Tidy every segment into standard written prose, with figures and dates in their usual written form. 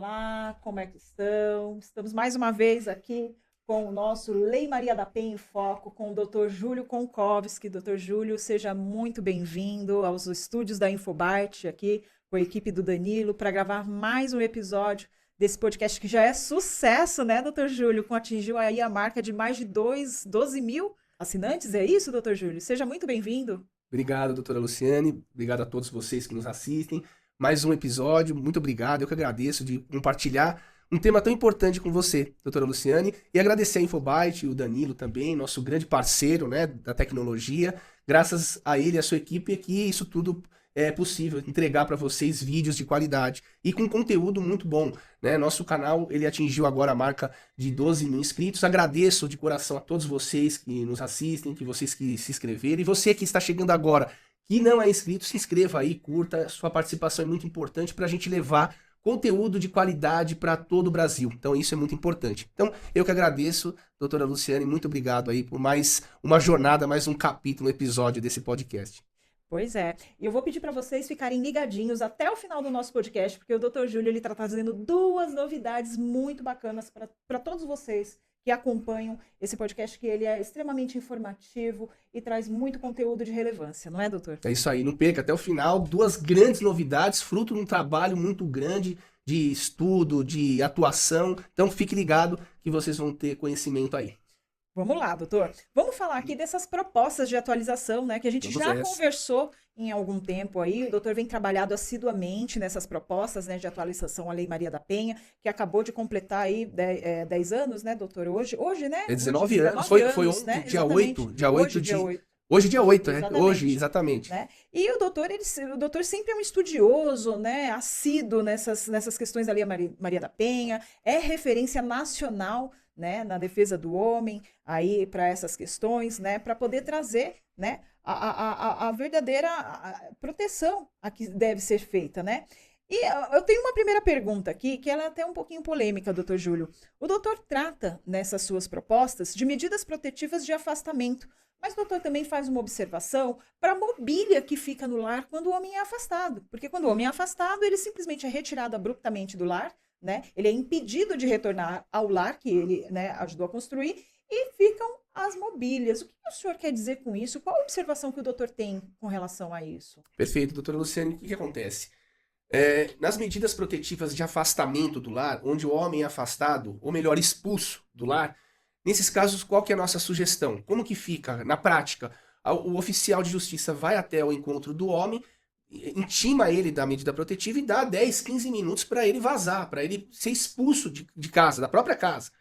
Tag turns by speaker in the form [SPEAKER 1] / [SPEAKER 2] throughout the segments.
[SPEAKER 1] Olá, como é que estão? Estamos mais uma vez aqui com o nosso Lei Maria da Penha em Foco, com o Dr. Júlio Konkowski. Dr. Júlio, seja muito bem-vindo aos estúdios da Infobart, aqui com a equipe do Danilo, para gravar mais um episódio desse podcast que já é sucesso, né, Dr. Júlio? Atingiu aí a marca de mais de 12 mil assinantes, é isso, Dr. Júlio? Seja muito bem-vindo.
[SPEAKER 2] Obrigado, doutora Luciane. Obrigado a todos vocês que nos assistem. Mais um episódio, muito obrigado. Eu que agradeço de compartilhar um tema tão importante com você, doutora Luciane. E agradecer a Infobyte e o Danilo também, nosso grande parceiro, né, da tecnologia. Graças a ele e a sua equipe é que isso tudo é possível, entregar para vocês vídeos de qualidade e com conteúdo muito bom, né? Nosso canal, ele atingiu agora a marca de 12 mil inscritos. Agradeço de coração a todos vocês que nos assistem, que vocês que se inscreveram. E você que está chegando agora, que não é inscrito, se inscreva aí, curta. Sua participação é muito importante para a gente levar conteúdo de qualidade para todo o Brasil. Então isso é muito importante. Então eu que agradeço, doutora Luciane, muito obrigado aí por mais uma jornada, mais um capítulo, um episódio desse podcast.
[SPEAKER 1] Pois é. E eu vou pedir para vocês ficarem ligadinhos até o final do nosso podcast, porque o Dr. Júlio ele está trazendo duas novidades muito bacanas para todos vocês que acompanham esse podcast, que ele é extremamente informativo e traz muito conteúdo de relevância, não é, doutor?
[SPEAKER 2] É isso aí, não perca até o final. Duas grandes novidades, fruto de um trabalho muito grande de estudo, de atuação. Então fique ligado que vocês vão ter conhecimento aí.
[SPEAKER 1] Vamos lá, doutor. Vamos falar aqui dessas propostas de atualização, né? Que a gente já conversou em algum tempo aí. O doutor vem trabalhando assiduamente nessas propostas, né, de atualização à Lei Maria da Penha, que acabou de completar aí 10 anos, né, doutor? Hoje, né?
[SPEAKER 2] É 19 anos. Foi ontem, né? dia 8. Dia 8 de... Hoje, dia 8, né? Hoje, exatamente.
[SPEAKER 1] Né? E o doutor sempre é um estudioso, né? Assíduo nessas questões da Lei Maria da Penha, é referência nacional, né, na defesa do homem, aí para essas questões, né, para poder trazer, né, a verdadeira proteção a que deve ser feita, né? E eu tenho uma primeira pergunta aqui, que ela é até um pouquinho polêmica, doutor Júlio. O doutor trata, nessas suas propostas, de medidas protetivas de afastamento, mas o doutor também faz uma observação para a mobília que fica no lar quando o homem é afastado. Porque quando o homem é afastado, ele simplesmente é retirado abruptamente do lar, né? Ele é impedido de retornar ao lar que ele, né, ajudou a construir e ficam as mobílias. O que o senhor quer dizer com isso? Qual a observação que o doutor tem com relação a isso?
[SPEAKER 2] Perfeito, doutora Luciane. O que acontece? Nas medidas protetivas de afastamento do lar, onde o homem é afastado, ou melhor, expulso do lar, nesses casos, qual que é a nossa sugestão? Como que fica na prática? O oficial de justiça vai até o encontro do homem, intima ele da medida protetiva e dá 10, 15 minutos para ele vazar, para ele ser expulso de casa, da própria casa.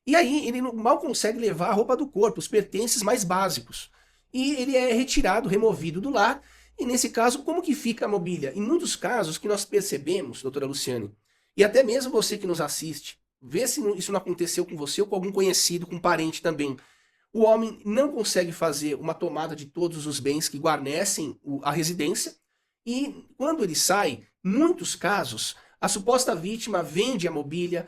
[SPEAKER 2] E aí ele mal consegue levar a roupa do corpo, os pertences mais básicos. E ele é retirado, removido do lar. E nesse caso, como que fica a mobília? Em muitos casos que nós percebemos, doutora Luciane, e até mesmo você que nos assiste, vê se isso não aconteceu com você ou com algum conhecido, com um parente também. O homem não consegue fazer uma tomada de todos os bens que guarnecem a residência. E quando ele sai, em muitos casos, a suposta vítima vende a mobília,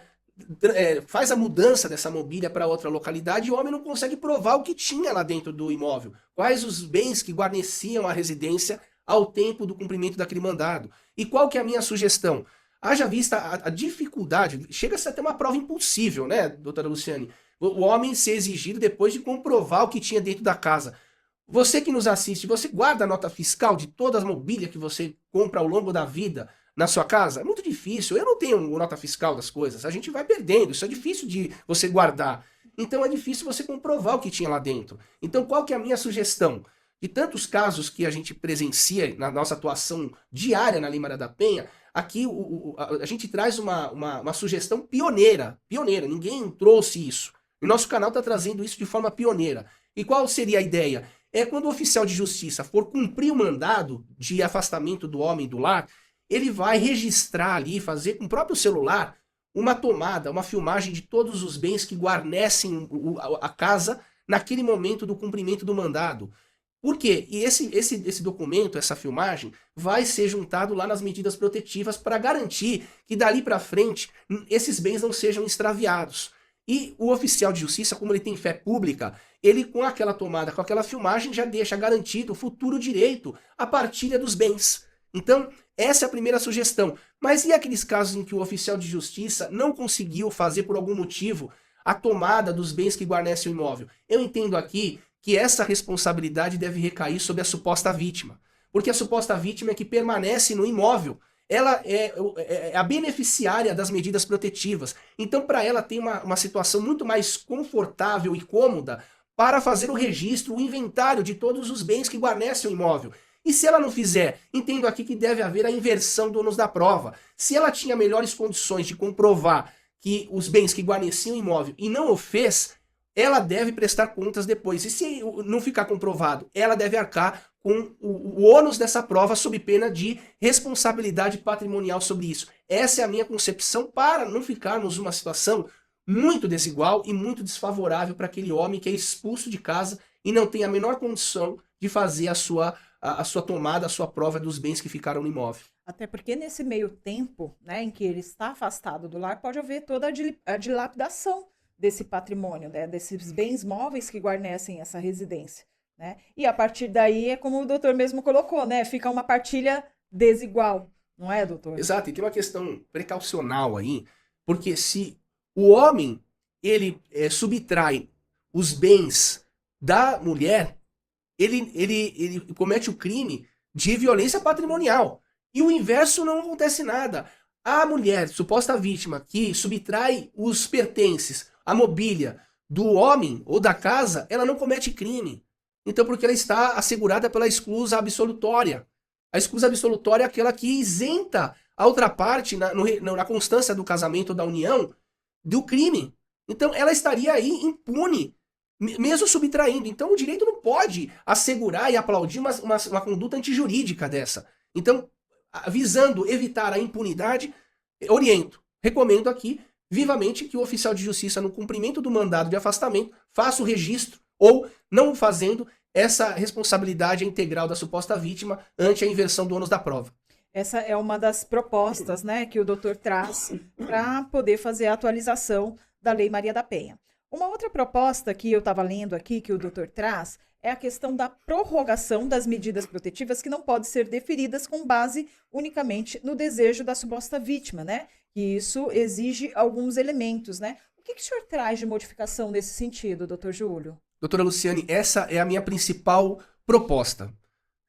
[SPEAKER 2] faz a mudança dessa mobília para outra localidade e o homem não consegue provar o que tinha lá dentro do imóvel. Quais os bens que guarneciam a residência ao tempo do cumprimento daquele mandado. E qual que é a minha sugestão? Haja vista a dificuldade, chega-se até uma prova impossível, né, doutora Luciane? O homem ser exigido depois de comprovar o que tinha dentro da casa. Você que nos assiste, você guarda a nota fiscal de toda a mobília que você compra ao longo da vida na sua casa? É muito difícil. Eu não tenho nota fiscal das coisas. A gente vai perdendo. Isso é difícil de você guardar. Então é difícil você comprovar o que tinha lá dentro. Então qual que é a minha sugestão? De tantos casos que a gente presencia na nossa atuação diária na Lei Maria da Penha, aqui a gente traz uma sugestão pioneira. Pioneira. Ninguém trouxe isso. O nosso canal está trazendo isso de forma pioneira. E qual seria a ideia? É quando o oficial de justiça for cumprir o mandado de afastamento do homem do lar, ele vai registrar ali, fazer com o próprio celular, uma tomada, uma filmagem de todos os bens que guarnecem a casa naquele momento do cumprimento do mandado. Por quê? E esse documento, essa filmagem, vai ser juntado lá nas medidas protetivas para garantir que dali para frente esses bens não sejam extraviados. E o oficial de justiça, como ele tem fé pública, ele com aquela tomada, com aquela filmagem, já deixa garantido o futuro direito à partilha dos bens. Então, Essa é a primeira sugestão. Mas e aqueles casos em que o oficial de justiça não conseguiu fazer por algum motivo a tomada dos bens que guarnecem o imóvel? Eu entendo aqui que essa responsabilidade deve recair sobre a suposta vítima. Porque a suposta vítima é que permanece no imóvel. Ela é a beneficiária das medidas protetivas. Então, para ela, tem uma situação muito mais confortável e cômoda para fazer o registro, o inventário de todos os bens que guarnecem o imóvel. E se ela não fizer, entendo aqui que deve haver a inversão do ônus da prova. Se ela tinha melhores condições de comprovar que os bens que guarneciam o imóvel e não o fez, ela deve prestar contas depois. E se não ficar comprovado, ela deve arcar com o ônus dessa prova sob pena de responsabilidade patrimonial sobre isso. Essa é a minha concepção para não ficarmos numa situação muito desigual e muito desfavorável para aquele homem que é expulso de casa e não tem a menor condição de fazer a sua tomada, a sua prova dos bens que ficaram no imóvel.
[SPEAKER 1] Até porque nesse meio tempo, né, em que ele está afastado do lar, pode haver toda a dilapidação desse patrimônio, né, desses bens móveis que guarnecem essa residência. Né? E a partir daí é como o doutor mesmo colocou, né? Fica uma partilha desigual, não é, doutor?
[SPEAKER 2] Exato, e tem uma questão precaucional aí, porque se o homem ele subtrai os bens da mulher, ele comete o crime de violência patrimonial. E o inverso não acontece nada. A mulher, suposta vítima, que subtrai os pertences, a mobília do homem ou da casa, ela não comete crime. Então, porque ela está assegurada pela escusa absolutória. A escusa absolutória é aquela que isenta a outra parte, na constância do casamento ou da união, do crime. Então, ela estaria aí impune, mesmo subtraindo. Então, o direito não pode assegurar e aplaudir uma conduta antijurídica dessa. Então, visando evitar a impunidade, oriento, recomendo aqui, vivamente, que o oficial de justiça, no cumprimento do mandado de afastamento, faça o registro ou não fazendo essa responsabilidade integral da suposta vítima ante a inversão do ônus da prova.
[SPEAKER 1] Essa é uma das propostas, né, que o doutor traz para poder fazer a atualização da Lei Maria da Penha. Uma outra proposta que eu estava lendo aqui, que o doutor traz, é a questão da prorrogação das medidas protetivas que não podem ser deferidas com base unicamente no desejo da suposta vítima, né? E isso exige alguns elementos, né? O que o senhor traz de modificação nesse sentido, doutor Júlio?
[SPEAKER 2] Doutora Luciane, essa é a minha principal proposta.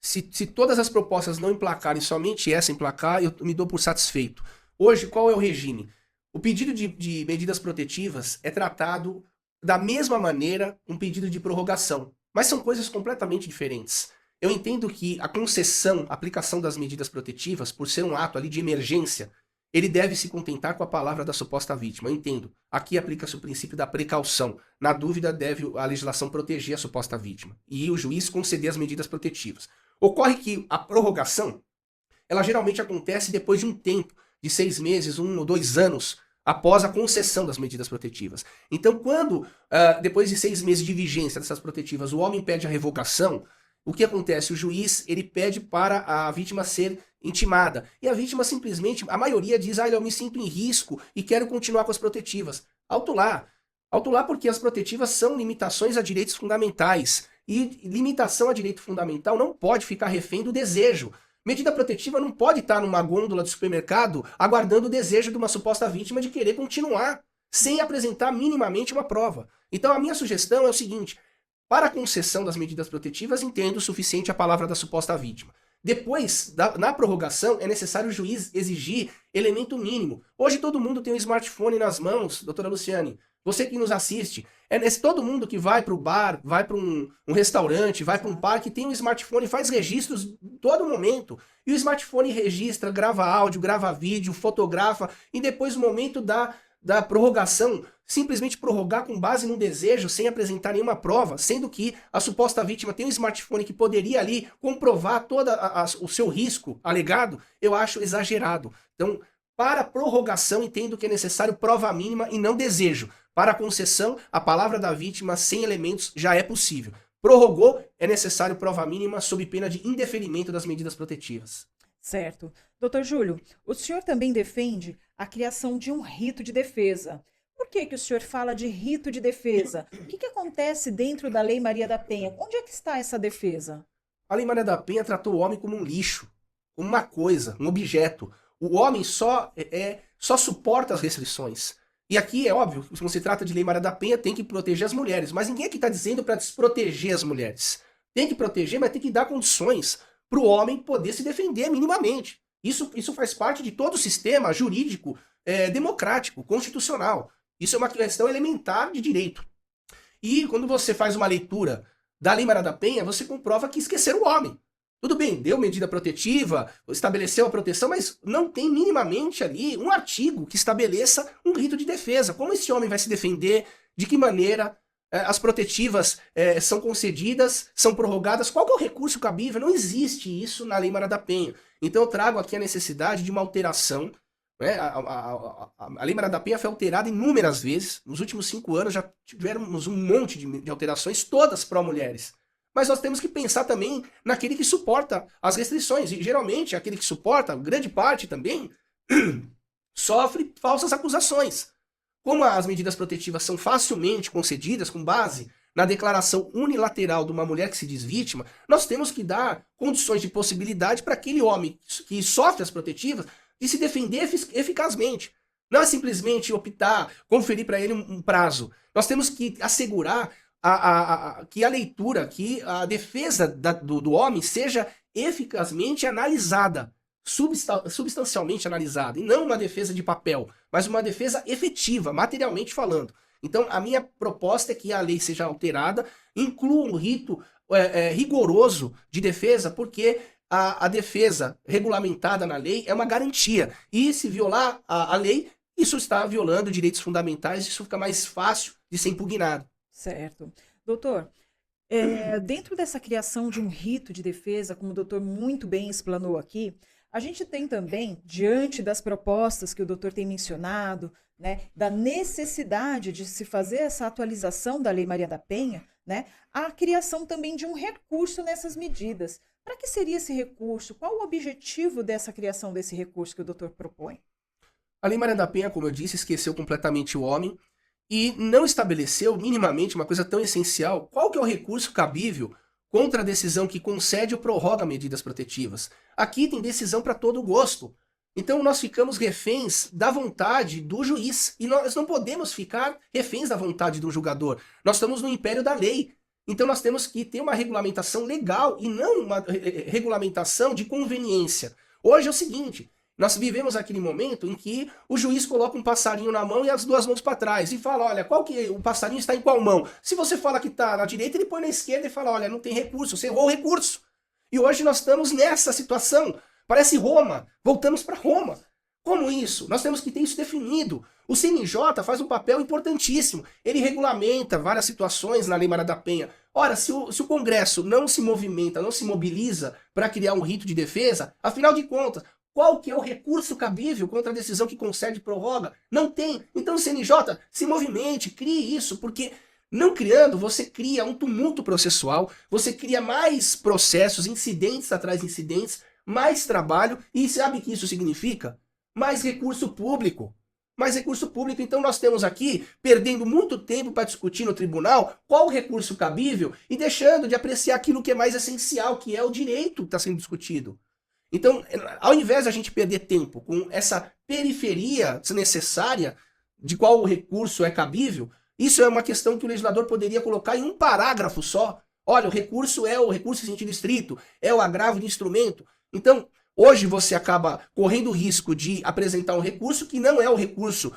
[SPEAKER 2] Se todas as propostas não emplacarem, somente essa emplacar, eu me dou por satisfeito. Hoje, qual é o regime? O pedido de medidas protetivas é tratado da mesma maneira um pedido de prorrogação, mas são coisas completamente diferentes. Eu entendo que a concessão, a aplicação das medidas protetivas, por ser um ato ali de emergência, ele deve se contentar com a palavra da suposta vítima. Eu entendo. Aqui aplica-se o princípio da precaução. Na dúvida, deve a legislação proteger a suposta vítima e o juiz conceder as medidas protetivas. Ocorre que a prorrogação, ela geralmente acontece depois de um tempo, de 6 meses, 1 ou 2 anos, após a concessão das medidas protetivas. Então, quando, depois de 6 meses de vigência dessas protetivas, o homem pede a revogação, o que acontece? O juiz, ele pede para a vítima ser intimada. E a vítima simplesmente, a maioria diz, eu me sinto em risco e quero continuar com as protetivas. Alto lá. Alto lá porque as protetivas são limitações a direitos fundamentais. E limitação a direito fundamental não pode ficar refém do desejo. Medida protetiva não pode estar numa gôndola do supermercado aguardando o desejo de uma suposta vítima de querer continuar, sem apresentar minimamente uma prova. Então a minha sugestão é o seguinte: para a concessão das medidas protetivas, entendo o suficiente a palavra da suposta vítima. Depois, na prorrogação, é necessário o juiz exigir elemento mínimo. Hoje todo mundo tem um smartphone nas mãos, doutora Luciane. Você que nos assiste, todo mundo que vai para o bar, vai para um restaurante, vai para um parque, tem um smartphone, faz registros todo momento. E o smartphone registra, grava áudio, grava vídeo, fotografa, e depois no momento da prorrogação, simplesmente prorrogar com base no desejo, sem apresentar nenhuma prova, sendo que a suposta vítima tem um smartphone que poderia ali comprovar todo o seu risco alegado, eu acho exagerado. Então, para prorrogação, entendo que é necessário prova mínima e não desejo. Para a concessão, a palavra da vítima sem elementos já é possível. Prorrogou, é necessário prova mínima sob pena de indeferimento das medidas protetivas.
[SPEAKER 1] Certo. Doutor Júlio, o senhor também defende a criação de um rito de defesa. Por que o senhor fala de rito de defesa? O que acontece dentro da Lei Maria da Penha? Onde é que está essa defesa?
[SPEAKER 2] A Lei Maria da Penha tratou o homem como um lixo. como uma coisa, um objeto. O homem só suporta as restrições. E aqui é óbvio, quando se trata de Lei Maria da Penha, tem que proteger as mulheres. Mas ninguém aqui está dizendo para desproteger as mulheres. Tem que proteger, mas tem que dar condições para o homem poder se defender minimamente. Isso faz parte de todo o sistema jurídico democrático, constitucional. Isso é uma questão elementar de direito. E quando você faz uma leitura da Lei Maria da Penha, você comprova que esqueceram o homem. Tudo bem, deu medida protetiva, estabeleceu a proteção, mas não tem minimamente ali um artigo que estabeleça um rito de defesa. Como esse homem vai se defender? De que maneira as protetivas são concedidas, são prorrogadas? Qual que é o recurso cabível? Não existe isso na Lei Maria da Penha. Então eu trago aqui a necessidade de uma alteração. Né? A Lei Maria da Penha foi alterada inúmeras vezes. Nos últimos 5 anos já tivemos um monte de alterações, todas pró-mulheres. Mas nós temos que pensar também naquele que suporta as restrições. E geralmente aquele que suporta, grande parte também, sofre falsas acusações. Como as medidas protetivas são facilmente concedidas com base na declaração unilateral de uma mulher que se diz vítima, nós temos que dar condições de possibilidade para aquele homem que sofre as protetivas de se defender eficazmente. Não é simplesmente optar, conferir para ele um prazo. Nós temos que assegurar que a leitura, que a defesa do homem seja eficazmente analisada, substancialmente analisada, e não uma defesa de papel, mas uma defesa efetiva, materialmente falando. Então, a minha proposta é que a lei seja alterada, inclua um rito rigoroso de defesa, porque a defesa regulamentada na lei é uma garantia. E se violar a lei, isso está violando direitos fundamentais, isso fica mais fácil de ser impugnado.
[SPEAKER 1] Certo. Doutor, dentro dessa criação de um rito de defesa, como o doutor muito bem explanou aqui, a gente tem também, diante das propostas que o doutor tem mencionado, né, da necessidade de se fazer essa atualização da Lei Maria da Penha, né, a criação também de um recurso nessas medidas. Para que seria esse recurso? Qual o objetivo dessa criação desse recurso que o doutor propõe?
[SPEAKER 2] A Lei Maria da Penha, como eu disse, esqueceu completamente o homem e não estabeleceu minimamente uma coisa tão essencial. Qual que é o recurso cabível contra a decisão que concede ou prorroga medidas protetivas? Aqui tem decisão para todo gosto. Então nós ficamos reféns da vontade do juiz. E nós não podemos ficar reféns da vontade do julgador. Nós estamos no império da lei. Então nós temos que ter uma regulamentação legal e não uma regulamentação de conveniência. Hoje é o seguinte... Nós vivemos aquele momento em que o juiz coloca um passarinho na mão e as 2 mãos para trás e fala, olha, o passarinho está em qual mão? Se você fala que está na direita, ele põe na esquerda e fala, olha, não tem recurso, você errou o recurso. E hoje nós estamos nessa situação. Parece Roma, voltamos para Roma. Como isso? Nós temos que ter isso definido. O CNJ faz um papel importantíssimo. Ele regulamenta várias situações na Lei Maria da Penha. Ora, se o Congresso não se movimenta, não se mobiliza para criar um rito de defesa, afinal de contas, qual que é o recurso cabível contra a decisão que concede e prorroga? Não tem. Então o CNJ se movimente, crie isso, porque não criando, você cria um tumulto processual, você cria mais processos, incidentes atrás de incidentes, mais trabalho, e sabe o que isso significa? Mais recurso público. Mais recurso público. Então nós temos aqui, perdendo muito tempo para discutir no tribunal, qual o recurso cabível, e deixando de apreciar aquilo que é mais essencial, que é o direito que está sendo discutido. Então, ao invés de a gente perder tempo com essa periferia desnecessária de qual o recurso é cabível, isso é uma questão que o legislador poderia colocar em um parágrafo só. Olha, o recurso é o recurso em sentido estrito, é o agravo de instrumento. Então, hoje você acaba correndo o risco de apresentar um recurso que não é o recurso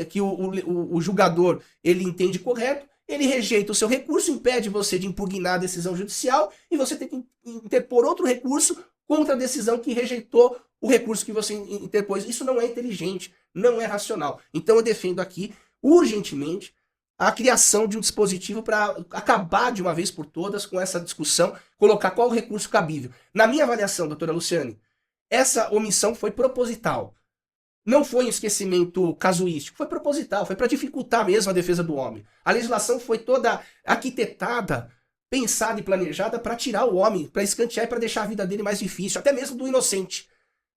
[SPEAKER 2] que o julgador ele entende correto, ele rejeita o seu recurso, impede você de impugnar a decisão judicial e você tem que interpor outro recurso contra a decisão que rejeitou o recurso que você interpôs. Isso não é inteligente, não é racional. Então eu defendo aqui, urgentemente, a criação de um dispositivo para acabar de uma vez por todas com essa discussão, colocar qual o recurso cabível. Na minha avaliação, doutora Luciane, essa omissão foi proposital. Não foi um esquecimento casuístico, foi proposital, foi para dificultar mesmo a defesa do homem. A legislação foi toda arquitetada, pensada e planejada para tirar o homem, para escantear e para deixar a vida dele mais difícil, até mesmo do inocente.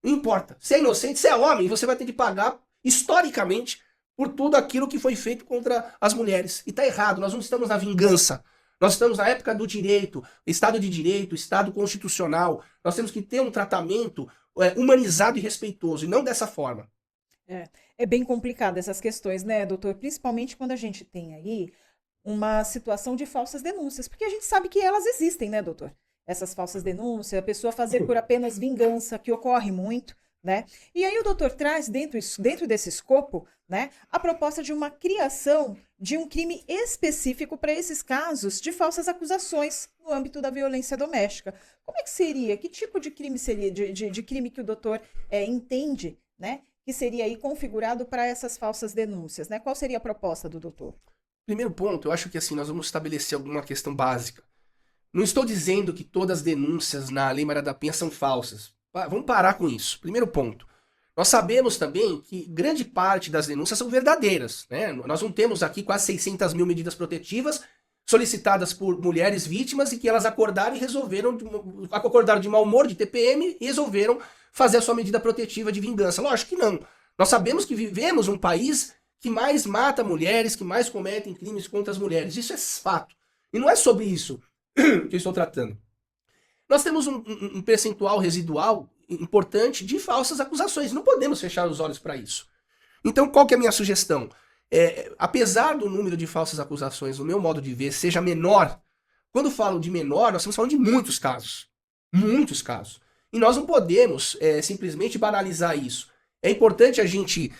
[SPEAKER 2] Não importa. Se é inocente, se é homem, você vai ter que pagar, historicamente, por tudo aquilo que foi feito contra as mulheres. E tá errado, nós não estamos na vingança. Nós estamos na época do direito, Estado de Direito, Estado constitucional. Nós temos que ter um tratamento humanizado e respeitoso, e não dessa forma.
[SPEAKER 1] É bem complicado essas questões, né, doutor? Principalmente quando a gente tem aí uma situação de falsas denúncias, porque a gente sabe que elas existem, né, doutor? Essas falsas denúncias, a pessoa fazer por apenas vingança, que ocorre muito, né? E aí o doutor traz dentro desse escopo, né, a proposta de uma criação de um crime específico para esses casos de falsas acusações no âmbito da violência doméstica. Como é que seria? Que tipo de crime seria, de crime que o doutor entende, né, que seria aí configurado para essas falsas denúncias, né? Qual seria a proposta do doutor?
[SPEAKER 2] Primeiro ponto, eu acho que assim, nós vamos estabelecer alguma questão básica. Não estou dizendo que todas as denúncias na Lei Maria da Penha são falsas. Vamos parar com isso. Primeiro ponto. Nós sabemos também que grande parte das denúncias são verdadeiras, né? Nós não temos aqui quase 600 mil medidas protetivas solicitadas por mulheres vítimas e que elas acordaram de mau humor, de TPM, e resolveram fazer a sua medida protetiva de vingança. Lógico que não. Nós sabemos que vivemos um país que mais mata mulheres, que mais cometem crimes contra as mulheres. Isso é fato. E não é sobre isso que eu estou tratando. Nós temos um percentual residual importante de falsas acusações. Não podemos fechar os olhos para isso. Então, qual que é a minha sugestão? Apesar do número de falsas acusações, no meu modo de ver, seja menor, quando falo de menor, nós estamos falando de muitos casos. Muitos casos. E nós não podemos simplesmente banalizar isso. É importante a gente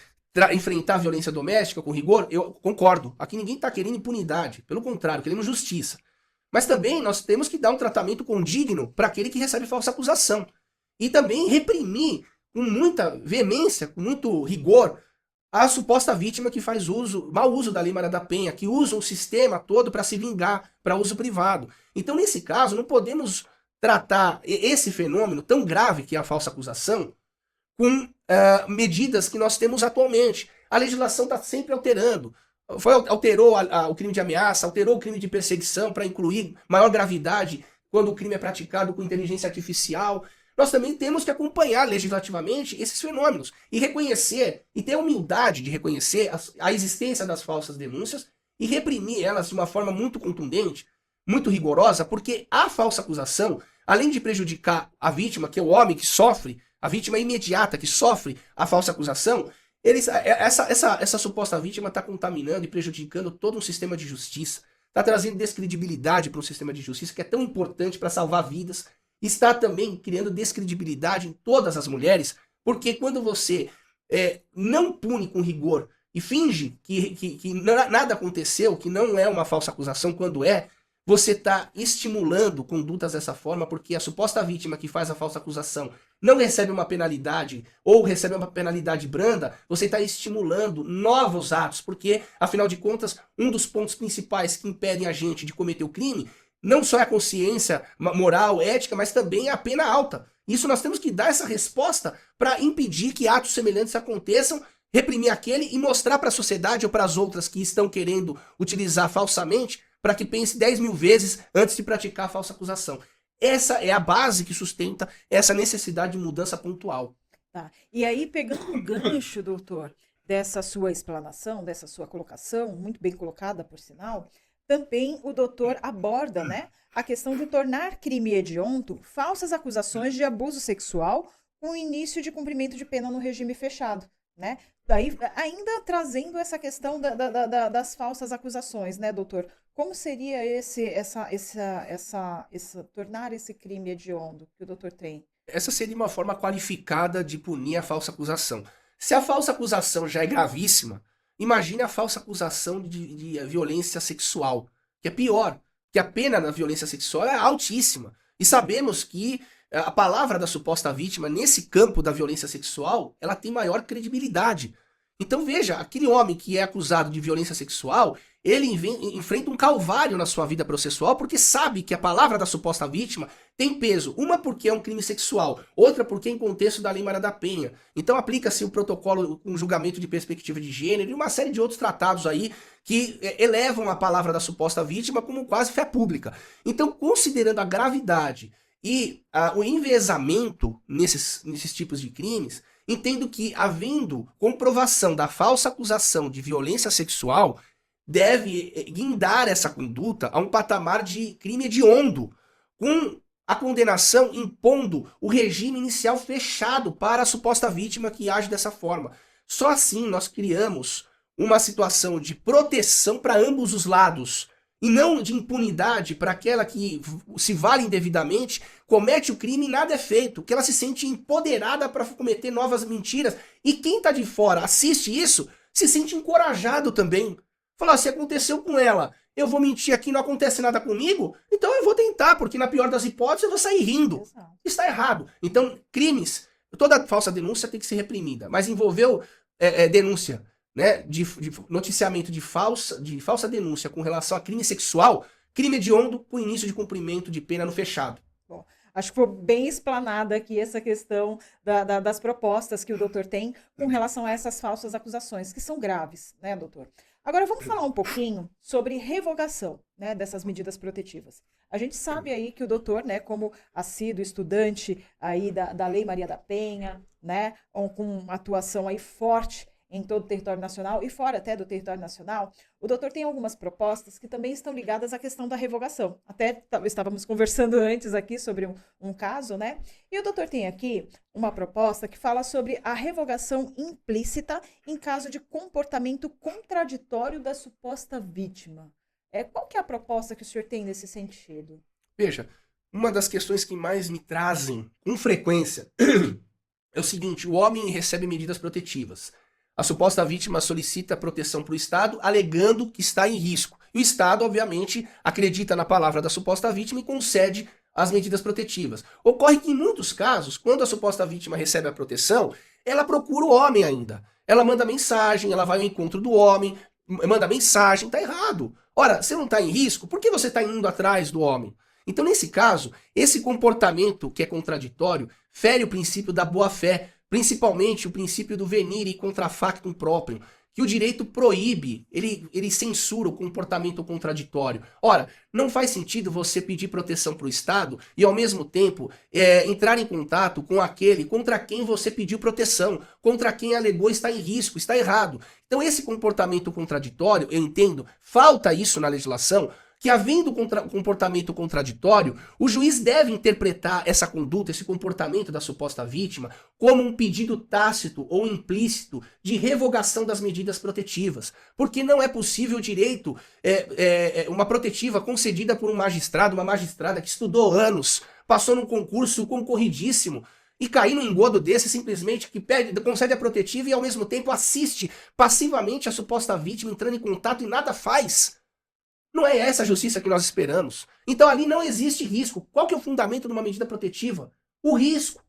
[SPEAKER 2] enfrentar a violência doméstica com rigor, eu concordo. Aqui ninguém está querendo impunidade. Pelo contrário, queremos justiça. Mas também nós temos que dar um tratamento condigno para aquele que recebe falsa acusação. E também reprimir com muita veemência, com muito rigor, a suposta vítima que faz mau uso da Lei Maria da Penha, que usa o sistema todo para se vingar, para uso privado. Então, nesse caso, não podemos tratar esse fenômeno tão grave que é a falsa acusação com medidas que nós temos atualmente. A legislação está sempre alterando. Alterou o crime de ameaça, alterou o crime de perseguição para incluir maior gravidade quando o crime é praticado com inteligência artificial. Nós também temos que acompanhar legislativamente esses fenômenos e reconhecer, e ter a humildade de reconhecer a existência das falsas denúncias e reprimir elas de uma forma muito contundente, muito rigorosa, porque a falsa acusação, além de prejudicar a vítima, que é o homem que sofre, a vítima imediata que sofre a falsa acusação, essa suposta vítima está contaminando e prejudicando todo um sistema de justiça, está trazendo descredibilidade para um sistema de justiça que é tão importante para salvar vidas, está também criando descredibilidade em todas as mulheres, porque quando você não pune com rigor e finge que nada aconteceu, que não é uma falsa acusação quando você está estimulando condutas dessa forma, porque a suposta vítima que faz a falsa acusação não recebe uma penalidade ou recebe uma penalidade branda, você está estimulando novos atos, porque, afinal de contas, um dos pontos principais que impedem a gente de cometer o crime não só é a consciência moral, ética, mas também é a pena alta. Isso nós temos que dar essa resposta para impedir que atos semelhantes aconteçam, reprimir aquele e mostrar para a sociedade ou para as outras que estão querendo utilizar falsamente para que pense 10 mil vezes antes de praticar a falsa acusação. Essa é a base que sustenta essa necessidade de mudança pontual.
[SPEAKER 1] Tá. E aí, pegando o gancho, doutor, dessa sua explanação, dessa sua colocação, muito bem colocada, por sinal, também o doutor aborda, né, a questão de tornar crime hediondo falsas acusações de abuso sexual com início de cumprimento de pena no regime fechado, né? Daí, ainda trazendo essa questão das falsas acusações, né, doutor? Como seria tornar esse crime hediondo que o doutor tem?
[SPEAKER 2] Essa seria uma forma qualificada de punir a falsa acusação. Se a falsa acusação já é gravíssima, imagine a falsa acusação de violência sexual, que é pior, que a pena da violência sexual é altíssima. E sabemos que a palavra da suposta vítima, nesse campo da violência sexual, ela tem maior credibilidade. Então veja, aquele homem que é acusado de violência sexual, ele enfrenta um calvário na sua vida processual porque sabe que a palavra da suposta vítima tem peso. Uma porque é um crime sexual, outra porque é em contexto da Lei Maria da Penha. Então aplica-se o protocolo com julgamento de perspectiva de gênero e uma série de outros tratados aí que elevam a palavra da suposta vítima como quase fé pública. Então, considerando a gravidade e o enviesamento nesses tipos de crimes, entendo que, havendo comprovação da falsa acusação de violência sexual, deve guindar essa conduta a um patamar de crime hediondo, com a condenação impondo o regime inicial fechado para a suposta vítima que age dessa forma. Só assim nós criamos uma situação de proteção para ambos os lados, e não de impunidade para aquela que se vale indevidamente, comete o crime e nada é feito, que ela se sente empoderada para cometer novas mentiras. E quem está de fora assiste isso, se sente encorajado também. Fala, se aconteceu com ela, eu vou mentir aqui, não acontece nada comigo, então eu vou tentar, porque na pior das hipóteses eu vou sair rindo.
[SPEAKER 1] Exato.
[SPEAKER 2] Está errado. Então, crimes, toda falsa denúncia tem que ser reprimida, mas envolveu denúncia, né, de noticiamento de falsa denúncia com relação a crime sexual, crime hediondo com início de cumprimento de pena no fechado.
[SPEAKER 1] Bom, acho que foi bem explanada aqui essa questão das propostas que o doutor tem com relação a essas falsas acusações, que são graves, né, doutor? Agora vamos falar um pouquinho sobre revogação, né, dessas medidas protetivas. A gente sabe aí que o doutor, né, como assíduo estudante aí da Lei Maria da Penha, né, com atuação aí forte em todo o território nacional e fora até do território nacional, o doutor tem algumas propostas que também estão ligadas à questão da revogação. Até estávamos conversando antes aqui sobre um caso, né? E o doutor tem aqui uma proposta que fala sobre a revogação implícita em caso de comportamento contraditório da suposta vítima. Qual que é a proposta que o senhor tem nesse sentido?
[SPEAKER 2] Veja, uma das questões que mais me trazem com frequência é o seguinte: o homem recebe medidas protetivas. A suposta vítima solicita proteção para o Estado, alegando que está em risco. E o Estado, obviamente, acredita na palavra da suposta vítima e concede as medidas protetivas. Ocorre que, em muitos casos, quando a suposta vítima recebe a proteção, ela procura o homem ainda. Ela manda mensagem, ela vai ao encontro do homem, manda mensagem, tá errado. Ora, você não está em risco, por que você está indo atrás do homem? Então, nesse caso, esse comportamento que é contraditório fere o princípio da boa-fé, principalmente o princípio do venire contra factum próprio, que o direito proíbe, ele censura o comportamento contraditório. Ora, não faz sentido você pedir proteção para o Estado e, ao mesmo tempo, entrar em contato com aquele contra quem você pediu proteção, contra quem alegou estar em risco, está errado. Então, esse comportamento contraditório, eu entendo, falta isso na legislação, que havendo comportamento contraditório, o juiz deve interpretar essa conduta, esse comportamento da suposta vítima, como um pedido tácito ou implícito de revogação das medidas protetivas. Porque não é possível o direito, uma protetiva concedida por um magistrado, uma magistrada que estudou anos, passou num concurso concorridíssimo, e cair num engodo desse simplesmente que concede a protetiva e ao mesmo tempo assiste passivamente a suposta vítima entrando em contato e nada faz. Não é essa a justiça que nós esperamos. Então ali não existe risco. Qual que é o fundamento de uma medida protetiva? O risco.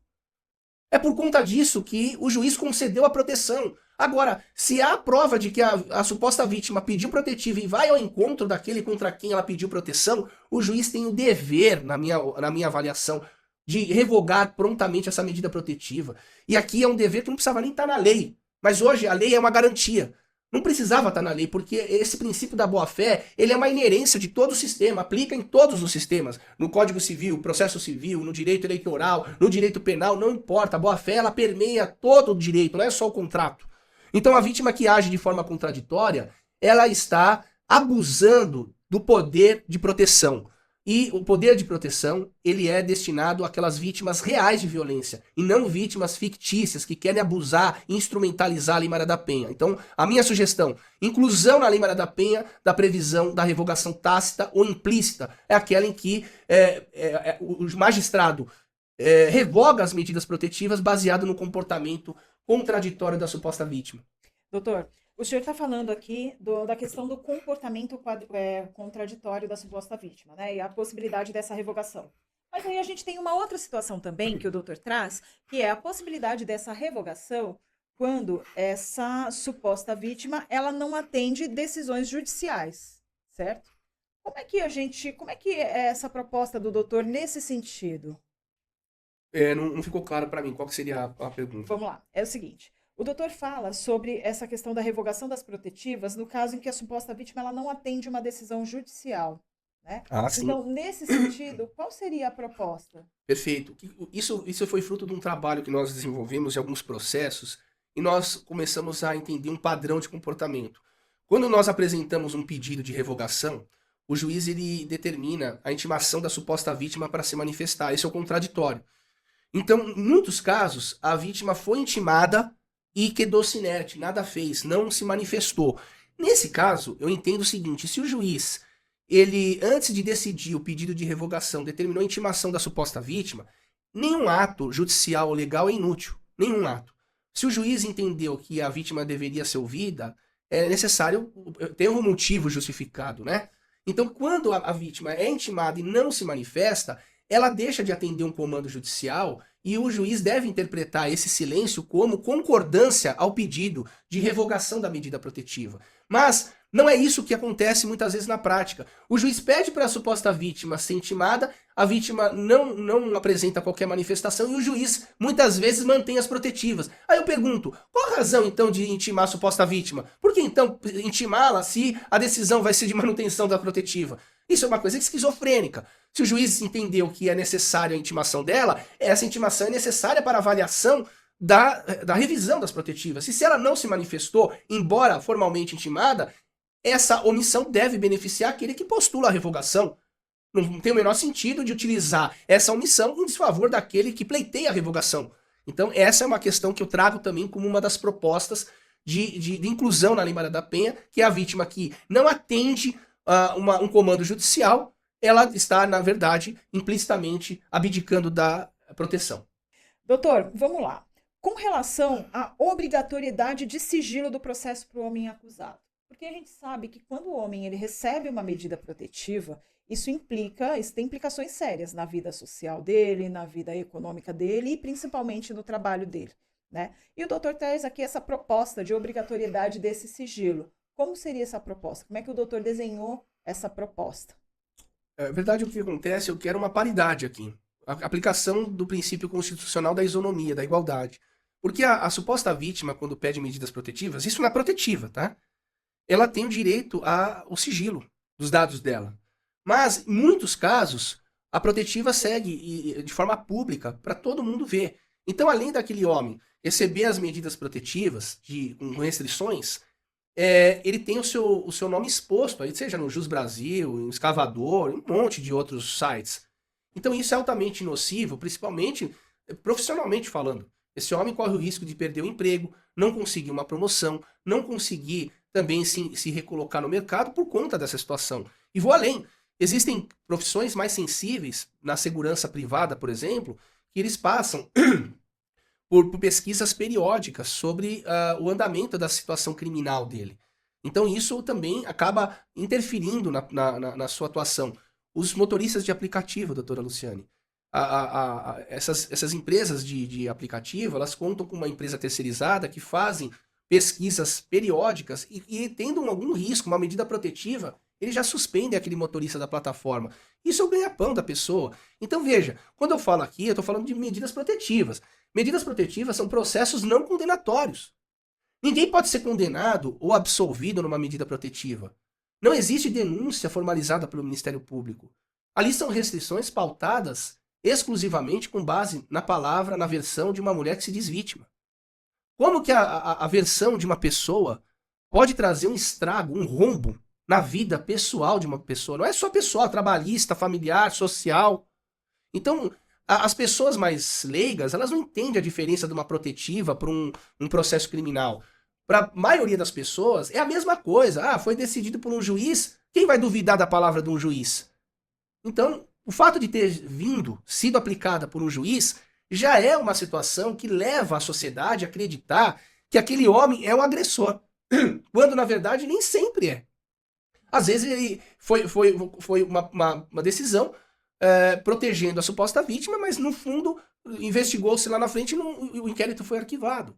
[SPEAKER 2] É por conta disso que o juiz concedeu a proteção. Agora, se há prova de que a suposta vítima pediu protetiva e vai ao encontro daquele contra quem ela pediu proteção, o juiz tem o dever, na minha avaliação, de revogar prontamente essa medida protetiva. E aqui é um dever que não precisava nem estar na lei. Mas hoje a lei é uma garantia. Não precisava estar na lei, porque esse princípio da boa-fé, ele é uma inerência de todo o sistema, aplica em todos os sistemas, no Código Civil, processo civil, no direito eleitoral, no direito penal, não importa, a boa-fé ela permeia todo o direito, não é só o contrato. Então a vítima que age de forma contraditória, ela está abusando do poder de proteção. E o poder de proteção, ele é destinado àquelas vítimas reais de violência, e não vítimas fictícias que querem abusar e instrumentalizar a Lei Maria da Penha. Então, a minha sugestão, inclusão na Lei Maria da Penha da previsão da revogação tácita ou implícita, é aquela em que o magistrado revoga as medidas protetivas baseado no comportamento contraditório da suposta vítima.
[SPEAKER 1] Doutor, o senhor está falando aqui da questão do comportamento contraditório da suposta vítima, né? E a possibilidade dessa revogação. Mas aí a gente tem uma outra situação também que o doutor traz, que é a possibilidade dessa revogação quando essa suposta vítima ela não atende decisões judiciais, certo? Como é que é essa proposta do doutor nesse sentido?
[SPEAKER 2] Não ficou claro para mim qual que seria a pergunta.
[SPEAKER 1] Vamos lá, é o seguinte. O doutor fala sobre essa questão da revogação das protetivas no caso em que a suposta vítima ela não atende uma decisão judicial, né?
[SPEAKER 2] Ah, sim.
[SPEAKER 1] Então, nesse sentido, qual seria a proposta?
[SPEAKER 2] Perfeito. Isso foi fruto de um trabalho que nós desenvolvemos em alguns processos e nós começamos a entender um padrão de comportamento. Quando nós apresentamos um pedido de revogação, o juiz ele determina a intimação da suposta vítima para se manifestar. Esse é o contraditório. Então, em muitos casos, a vítima foi intimada e quedou-se inerte, nada fez, não se manifestou. Nesse caso, eu entendo o seguinte: se o juiz, ele, antes de decidir o pedido de revogação, determinou a intimação da suposta vítima, nenhum ato judicial ou legal é inútil. Nenhum ato. Se o juiz entendeu que a vítima deveria ser ouvida, é necessário ter um motivo justificado, né? Então, quando a vítima é intimada e não se manifesta, ela deixa de atender um comando judicial e o juiz deve interpretar esse silêncio como concordância ao pedido de revogação da medida protetiva. Mas não é isso que acontece muitas vezes na prática. O juiz pede para a suposta vítima ser intimada, a vítima não apresenta qualquer manifestação e o juiz muitas vezes mantém as protetivas. Aí eu pergunto, qual a razão então de intimar a suposta vítima? Por que então intimá-la se a decisão vai ser de manutenção da protetiva? Isso é uma coisa esquizofrênica. Se o juiz entendeu que é necessária a intimação dela, essa intimação é necessária para a avaliação da revisão das protetivas. Se ela não se manifestou, embora formalmente intimada, essa omissão deve beneficiar aquele que postula a revogação. Não tem o menor sentido de utilizar essa omissão em desfavor daquele que pleiteia a revogação. Então, essa é uma questão que eu trago também como uma das propostas de inclusão na Lei Maria da Penha, que é a vítima que não atende um comando judicial, ela está, na verdade, implicitamente abdicando da proteção.
[SPEAKER 1] Doutor, vamos lá. Com relação à obrigatoriedade de sigilo do processo para o homem acusado. Porque a gente sabe que quando o homem ele recebe uma medida protetiva, isso tem implicações sérias na vida social dele, na vida econômica dele e principalmente no trabalho dele, né? E o doutor traz aqui essa proposta de obrigatoriedade desse sigilo. Como seria essa proposta? Como é que o doutor desenhou essa proposta?
[SPEAKER 2] É verdade, o que acontece, eu quero uma paridade aqui. A aplicação do princípio constitucional da isonomia, da igualdade. Porque a suposta vítima, quando pede medidas protetivas, isso não é protetiva, tá? Ela tem o direito ao sigilo dos dados dela. Mas, em muitos casos, a protetiva segue de forma pública para todo mundo ver. Então, além daquele homem receber as medidas protetivas com restrições, ele tem o seu nome exposto, aí, seja no Jus Brasil, em Escavador, em um monte de outros sites. Então isso é altamente nocivo, principalmente profissionalmente falando. Esse homem corre o risco de perder o emprego, não conseguir uma promoção, não conseguir também se recolocar no mercado por conta dessa situação. E vou além. Existem profissões mais sensíveis, na segurança privada, por exemplo, que eles passam por pesquisas periódicas sobre o andamento da situação criminal dele. Então isso também acaba interferindo na sua atuação. Os motoristas de aplicativo, doutora Luciane, essas empresas de aplicativo, elas contam com uma empresa terceirizada que fazem pesquisas periódicas e tendo algum risco, uma medida protetiva, eles já suspendem aquele motorista da plataforma. Isso é o ganha-pão da pessoa. Então veja, quando eu falo aqui, eu estou falando de medidas protetivas. Medidas protetivas são processos não condenatórios. Ninguém pode ser condenado ou absolvido numa medida protetiva. Não existe denúncia formalizada pelo Ministério Público. Ali são restrições pautadas exclusivamente com base na palavra, na versão de uma mulher que se diz vítima. Como que a versão de uma pessoa pode trazer um estrago, um rombo na vida pessoal de uma pessoa? Não é só pessoal, trabalhista, familiar, social. Então, as pessoas mais leigas, elas não entendem a diferença de uma protetiva para um processo criminal. Para a maioria das pessoas, é a mesma coisa. Foi decidido por um juiz. Quem vai duvidar da palavra de um juiz? Então, o fato de ter sido aplicada por um juiz, já é uma situação que leva a sociedade a acreditar que aquele homem é o agressor. Quando, na verdade, nem sempre é. Às vezes, ele foi uma decisão protegendo a suposta vítima, mas, no fundo, investigou-se lá na frente e o inquérito foi arquivado.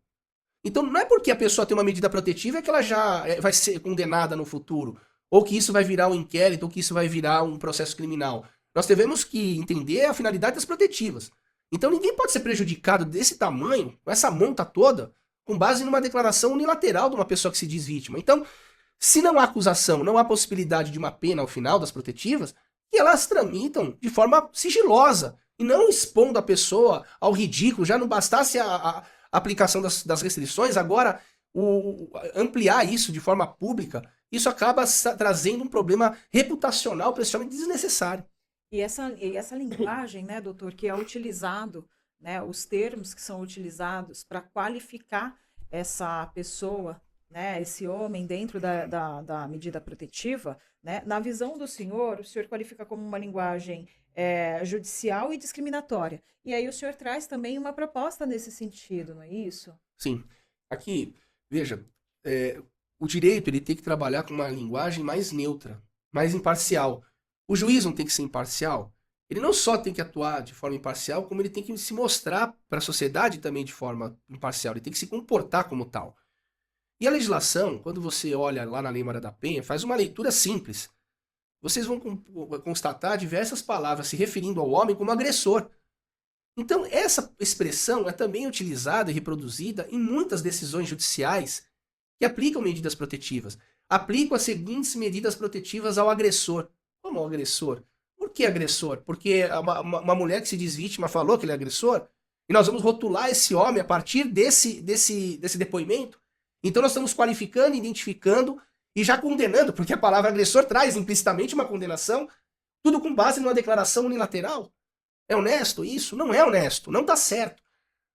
[SPEAKER 2] Então, não é porque a pessoa tem uma medida protetiva que ela já vai ser condenada no futuro, ou que isso vai virar um inquérito, ou que isso vai virar um processo criminal. Nós devemos que entender a finalidade das protetivas. Então, ninguém pode ser prejudicado desse tamanho, com essa monta toda, com base numa declaração unilateral de uma pessoa que se diz vítima. Então, se não há acusação, não há possibilidade de uma pena ao final das protetivas, que elas tramitam de forma sigilosa, e não expondo a pessoa ao ridículo. Já não bastasse a aplicação das restrições, agora ampliar isso de forma pública Isso acaba trazendo um problema reputacional para esse homem desnecessário.
[SPEAKER 1] E essa linguagem, né, doutor, que é utilizado, né, os termos que são utilizados para qualificar essa pessoa, né, esse homem dentro da medida protetiva, né, na visão do senhor, o senhor qualifica como uma linguagem judicial e discriminatória. E aí o senhor traz também uma proposta nesse sentido, não é isso?
[SPEAKER 2] Sim. Aqui, veja, o direito ele tem que trabalhar com uma linguagem mais neutra, mais imparcial. O juiz não tem que ser imparcial. Ele não só tem que atuar de forma imparcial, como ele tem que se mostrar para a sociedade também de forma imparcial. Ele tem que se comportar como tal. E a legislação, quando você olha lá na Lei Maria da Penha, faz uma leitura simples. Vocês vão constatar diversas palavras se referindo ao homem como agressor. Então, essa expressão é também utilizada e reproduzida em muitas decisões judiciais que aplicam medidas protetivas. Aplicam as seguintes medidas protetivas ao agressor. Como ao agressor? Por que agressor? Porque uma mulher que se diz vítima falou que ele é agressor? E nós vamos rotular esse homem a partir desse depoimento? Então nós estamos qualificando, identificando e já condenando, porque a palavra agressor traz implicitamente uma condenação, tudo com base numa declaração unilateral. É honesto isso? Não é honesto, não está certo.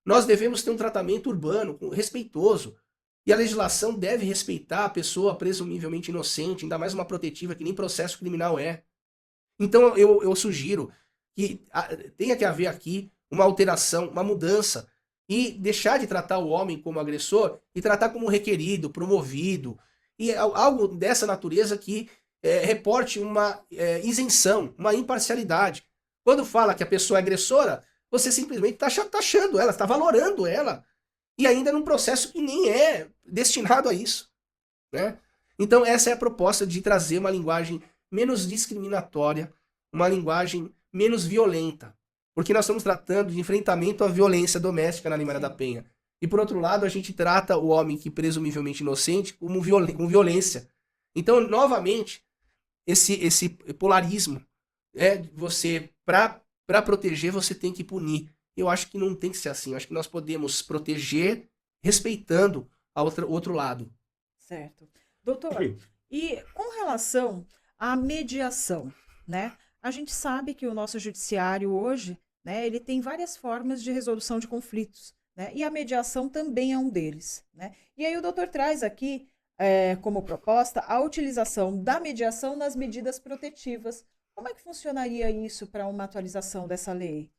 [SPEAKER 2] Nós devemos ter um tratamento urbano, respeitoso. E a legislação deve respeitar a pessoa presumivelmente inocente, ainda mais uma protetiva que nem processo criminal é. Então eu sugiro que tenha que haver aqui uma alteração, uma mudança, e deixar de tratar o homem como agressor e tratar como requerido, promovido, e algo dessa natureza que reporte uma isenção, uma imparcialidade. Quando fala que a pessoa é agressora, você simplesmente está taxando ela, está valorando ela, e ainda num processo que nem é destinado a isso, né? Então essa é a proposta de trazer uma linguagem menos discriminatória, uma linguagem menos violenta, porque nós estamos tratando de enfrentamento à violência doméstica na Lei Maria da Penha. E por outro lado, a gente trata o homem que presumivelmente inocente com violência. Então, novamente, esse polarismo você, para proteger, você tem que punir. Eu acho que não tem que ser assim. Eu acho que nós podemos proteger respeitando o outro lado.
[SPEAKER 1] Certo. Doutor, e com relação à mediação, né? A gente sabe que o nosso judiciário hoje, né, ele tem várias formas de resolução de conflitos, né? E a mediação também é um deles, né? E aí o doutor traz aqui, como proposta, a utilização da mediação nas medidas protetivas. Como é que funcionaria isso para uma atualização dessa lei?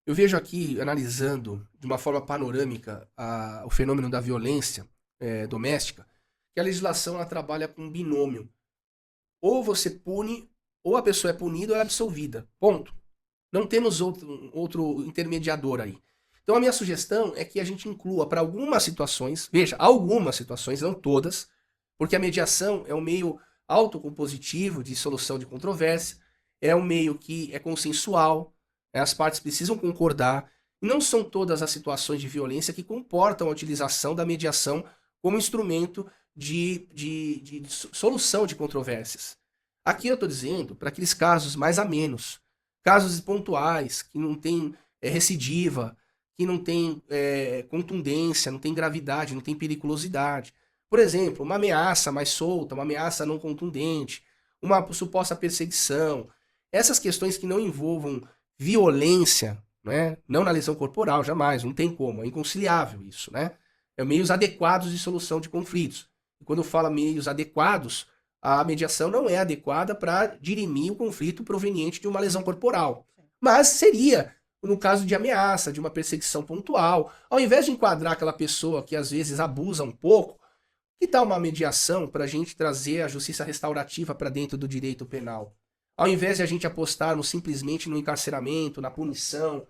[SPEAKER 2] Eu vejo aqui, analisando de uma forma panorâmica o fenômeno da violência doméstica, que a legislação ela trabalha com um binômio. Ou você pune, ou a pessoa é punida ou é absolvida. Ponto. Não temos outro intermediador aí. Então a minha sugestão é que a gente inclua para algumas situações, veja, algumas situações, não todas, porque a mediação é um meio autocompositivo de solução de controvérsia, é um meio que é consensual, as partes precisam concordar, e não são todas as situações de violência que comportam a utilização da mediação como instrumento de solução de controvérsias. Aqui eu estou dizendo para aqueles casos mais amenos, casos pontuais, que não tem recidiva, que não tem contundência, não tem gravidade, não tem periculosidade. Por exemplo, uma ameaça mais solta, uma ameaça não contundente, uma suposta perseguição. Essas questões que não envolvam violência, né? Não na lesão corporal, jamais, não tem como, é inconciliável isso, né? É meios adequados de solução de conflitos. E quando eu falo meios adequados, a mediação não é adequada para dirimir o conflito proveniente de uma lesão corporal. Mas seria no caso de ameaça, de uma perseguição pontual. Ao invés de enquadrar aquela pessoa que às vezes abusa um pouco, que tal uma mediação para a gente trazer a justiça restaurativa para dentro do direito penal? Ao invés de a gente apostarmos simplesmente no encarceramento, na punição,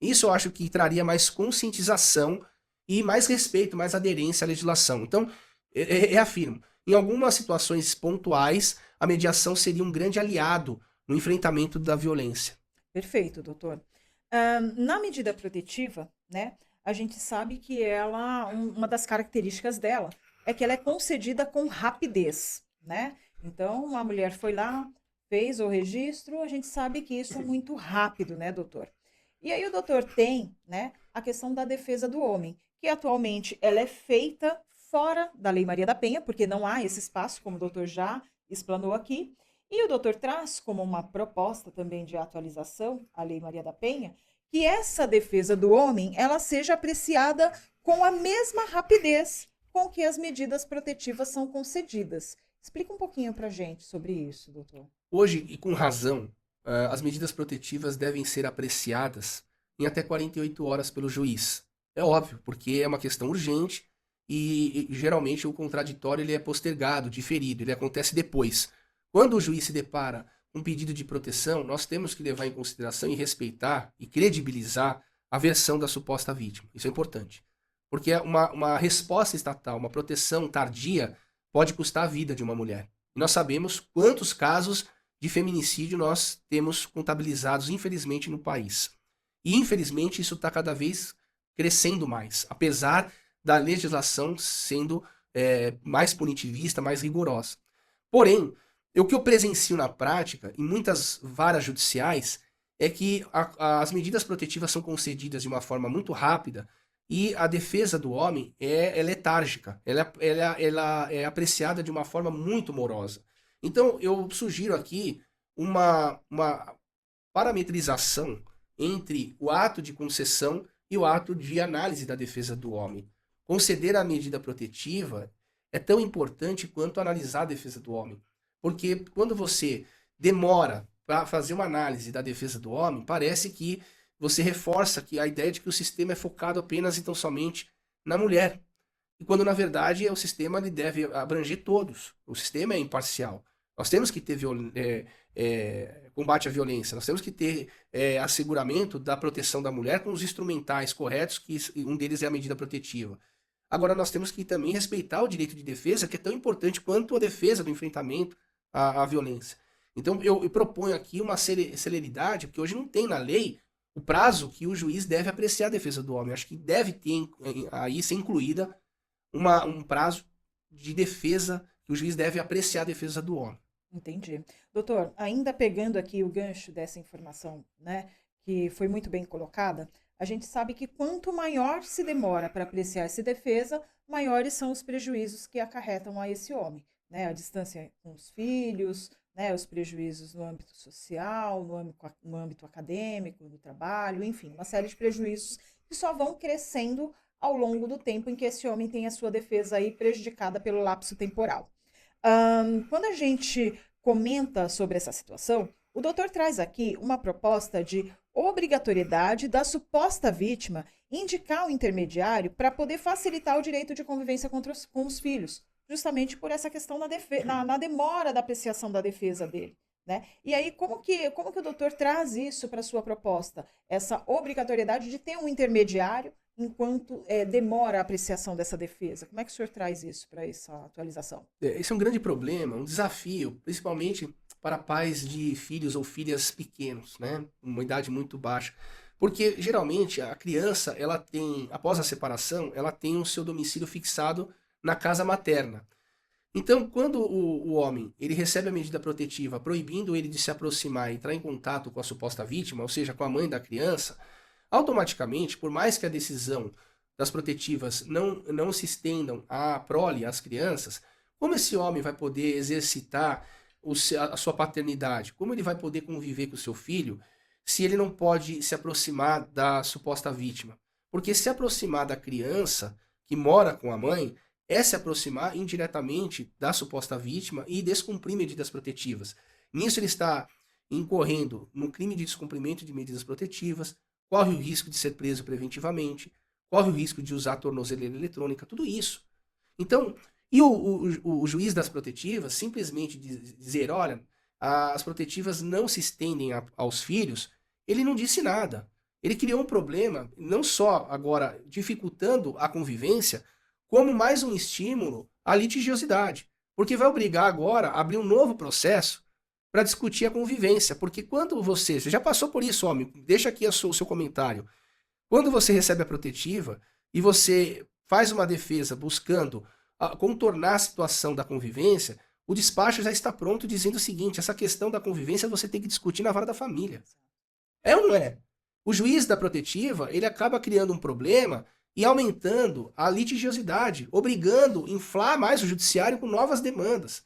[SPEAKER 2] isso eu acho que traria mais conscientização e mais respeito, mais aderência à legislação. Então, reafirmo, em algumas situações pontuais, a mediação seria um grande aliado no enfrentamento da violência.
[SPEAKER 1] Perfeito, doutor. Na medida protetiva, né, a gente sabe que ela, uma das características dela é que ela é concedida com rapidez, né? Então, a mulher foi lá, fez o registro, a gente sabe que isso é muito rápido, né, doutor? E aí o doutor tem, né, a questão da defesa do homem, que atualmente ela é feita fora da Lei Maria da Penha, porque não há esse espaço, como o doutor já explanou aqui. E o doutor traz como uma proposta também de atualização à Lei Maria da Penha, que essa defesa do homem ela seja apreciada com a mesma rapidez com que as medidas protetivas são concedidas. Explica um pouquinho para a gente sobre isso, doutor.
[SPEAKER 2] Hoje, e com razão, as medidas protetivas devem ser apreciadas em até 48 horas pelo juiz. É óbvio, porque é uma questão urgente e geralmente o contraditório ele é postergado, diferido, ele acontece depois. Quando o juiz se depara com um pedido de proteção, nós temos que levar em consideração e respeitar e credibilizar a versão da suposta vítima. Isso é importante. Porque uma resposta estatal, uma proteção tardia, pode custar a vida de uma mulher. E nós sabemos quantos casos de feminicídio nós temos contabilizados, infelizmente, no país. E, infelizmente, isso está cada vez crescendo mais, apesar da legislação sendo mais punitivista, mais rigorosa. Porém, o que eu presencio na prática, em muitas varas judiciais, é que as medidas protetivas são concedidas de uma forma muito rápida e a defesa do homem é letárgica, ela é apreciada de uma forma muito morosa. Então, eu sugiro aqui uma parametrização entre o ato de concessão e o ato de análise da defesa do homem. Conceder a medida protetiva é tão importante quanto analisar a defesa do homem. Porque quando você demora para fazer uma análise da defesa do homem, parece que você reforça que a ideia de que o sistema é focado apenas e tão somente na mulher. E quando, na verdade, o sistema ele deve abranger todos. O sistema é imparcial. Nós temos que ter combate à violência, nós temos que ter asseguramento da proteção da mulher com os instrumentais corretos, que um deles é a medida protetiva. Agora, nós temos que também respeitar o direito de defesa, que é tão importante quanto a defesa do enfrentamento à violência. Então, eu proponho aqui uma celeridade, porque hoje não tem na lei o prazo que o juiz deve apreciar a defesa do homem. Acho que deve ter aí ser incluída um prazo de defesa, que o juiz deve apreciar a defesa do homem.
[SPEAKER 1] Entendi. Doutor, ainda pegando aqui o gancho dessa informação, né, que foi muito bem colocada, a gente sabe que quanto maior se demora para apreciar essa defesa, maiores são os prejuízos que acarretam a esse homem, né? A distância com os filhos, né? Os prejuízos no âmbito social, no âmbito acadêmico, no trabalho, enfim, uma série de prejuízos que só vão crescendo ao longo do tempo em que esse homem tem a sua defesa aí prejudicada pelo lapso temporal. Quando a gente comenta sobre essa situação, o doutor traz aqui uma proposta de obrigatoriedade da suposta vítima indicar o intermediário para poder facilitar o direito de convivência com os filhos, justamente por essa questão na demora da apreciação da defesa dele. Né? E aí, como que o doutor traz isso para a sua proposta? Essa obrigatoriedade de ter um intermediário enquanto demora a apreciação dessa defesa. Como é que o senhor traz isso para essa atualização?
[SPEAKER 2] Esse é um grande problema, um desafio, principalmente para pais de filhos ou filhas pequenos, né? Uma idade muito baixa. Porque, geralmente, a criança, ela tem, após a separação, ela tem o seu domicílio fixado na casa materna. Então, quando o homem ele recebe a medida protetiva proibindo ele de se aproximar e entrar em contato com a suposta vítima, ou seja, com a mãe da criança, automaticamente, por mais que a decisão das protetivas não se estendam à prole, às crianças, como esse homem vai poder exercitar a sua paternidade? Como ele vai poder conviver com o seu filho se ele não pode se aproximar da suposta vítima? Porque se aproximar da criança que mora com a mãe é se aproximar indiretamente da suposta vítima e descumprir medidas protetivas. Nisso ele está incorrendo no crime de descumprimento de medidas protetivas, corre o risco de ser preso preventivamente, corre o risco de usar a tornozeleira eletrônica, tudo isso. Então, e o juiz das protetivas simplesmente dizer, olha, as protetivas não se estendem aos filhos, ele não disse nada. Ele criou um problema, não só agora dificultando a convivência, como mais um estímulo à litigiosidade. Porque vai obrigar agora a abrir um novo processo para discutir a convivência. Porque quando você já passou por isso, homem, deixa aqui o seu comentário. Quando você recebe a protetiva e você faz uma defesa buscando contornar a situação da convivência, o despacho já está pronto dizendo o seguinte, essa questão da convivência você tem que discutir na vara da família. É ou não é? O juiz da protetiva, ele acaba criando um problema e aumentando a litigiosidade, obrigando a inflar mais o judiciário com novas demandas.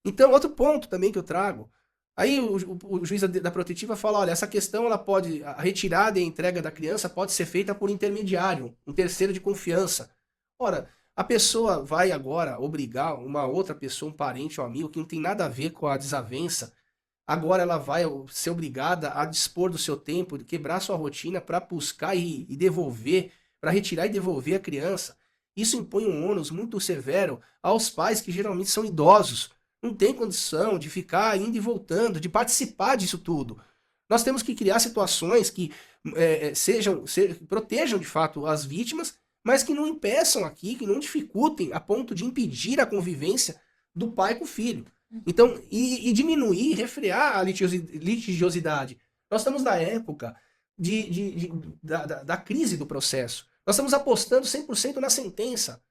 [SPEAKER 2] Então, outro ponto também que eu trago, aí o juiz da protetiva fala, olha, essa questão, a retirada e a entrega da criança pode ser feita por intermediário, um terceiro de confiança. Ora, a pessoa vai agora obrigar uma outra pessoa, um parente ou amigo, que não tem nada a ver com a desavença, agora ela vai ser obrigada a dispor do seu tempo, quebrar sua rotina para buscar e devolver, para retirar e devolver a criança. Isso impõe um ônus muito severo aos pais que geralmente são idosos. Não tem condição de ficar indo e voltando, de participar disso tudo. Nós temos que criar situações que protejam de fato as vítimas, mas que não impeçam aqui, que não dificultem a ponto de impedir a convivência do pai com o filho. Então, e diminuir, refrear a litigiosidade. Nós estamos na época da crise do processo. Nós estamos apostando 100% na sentença.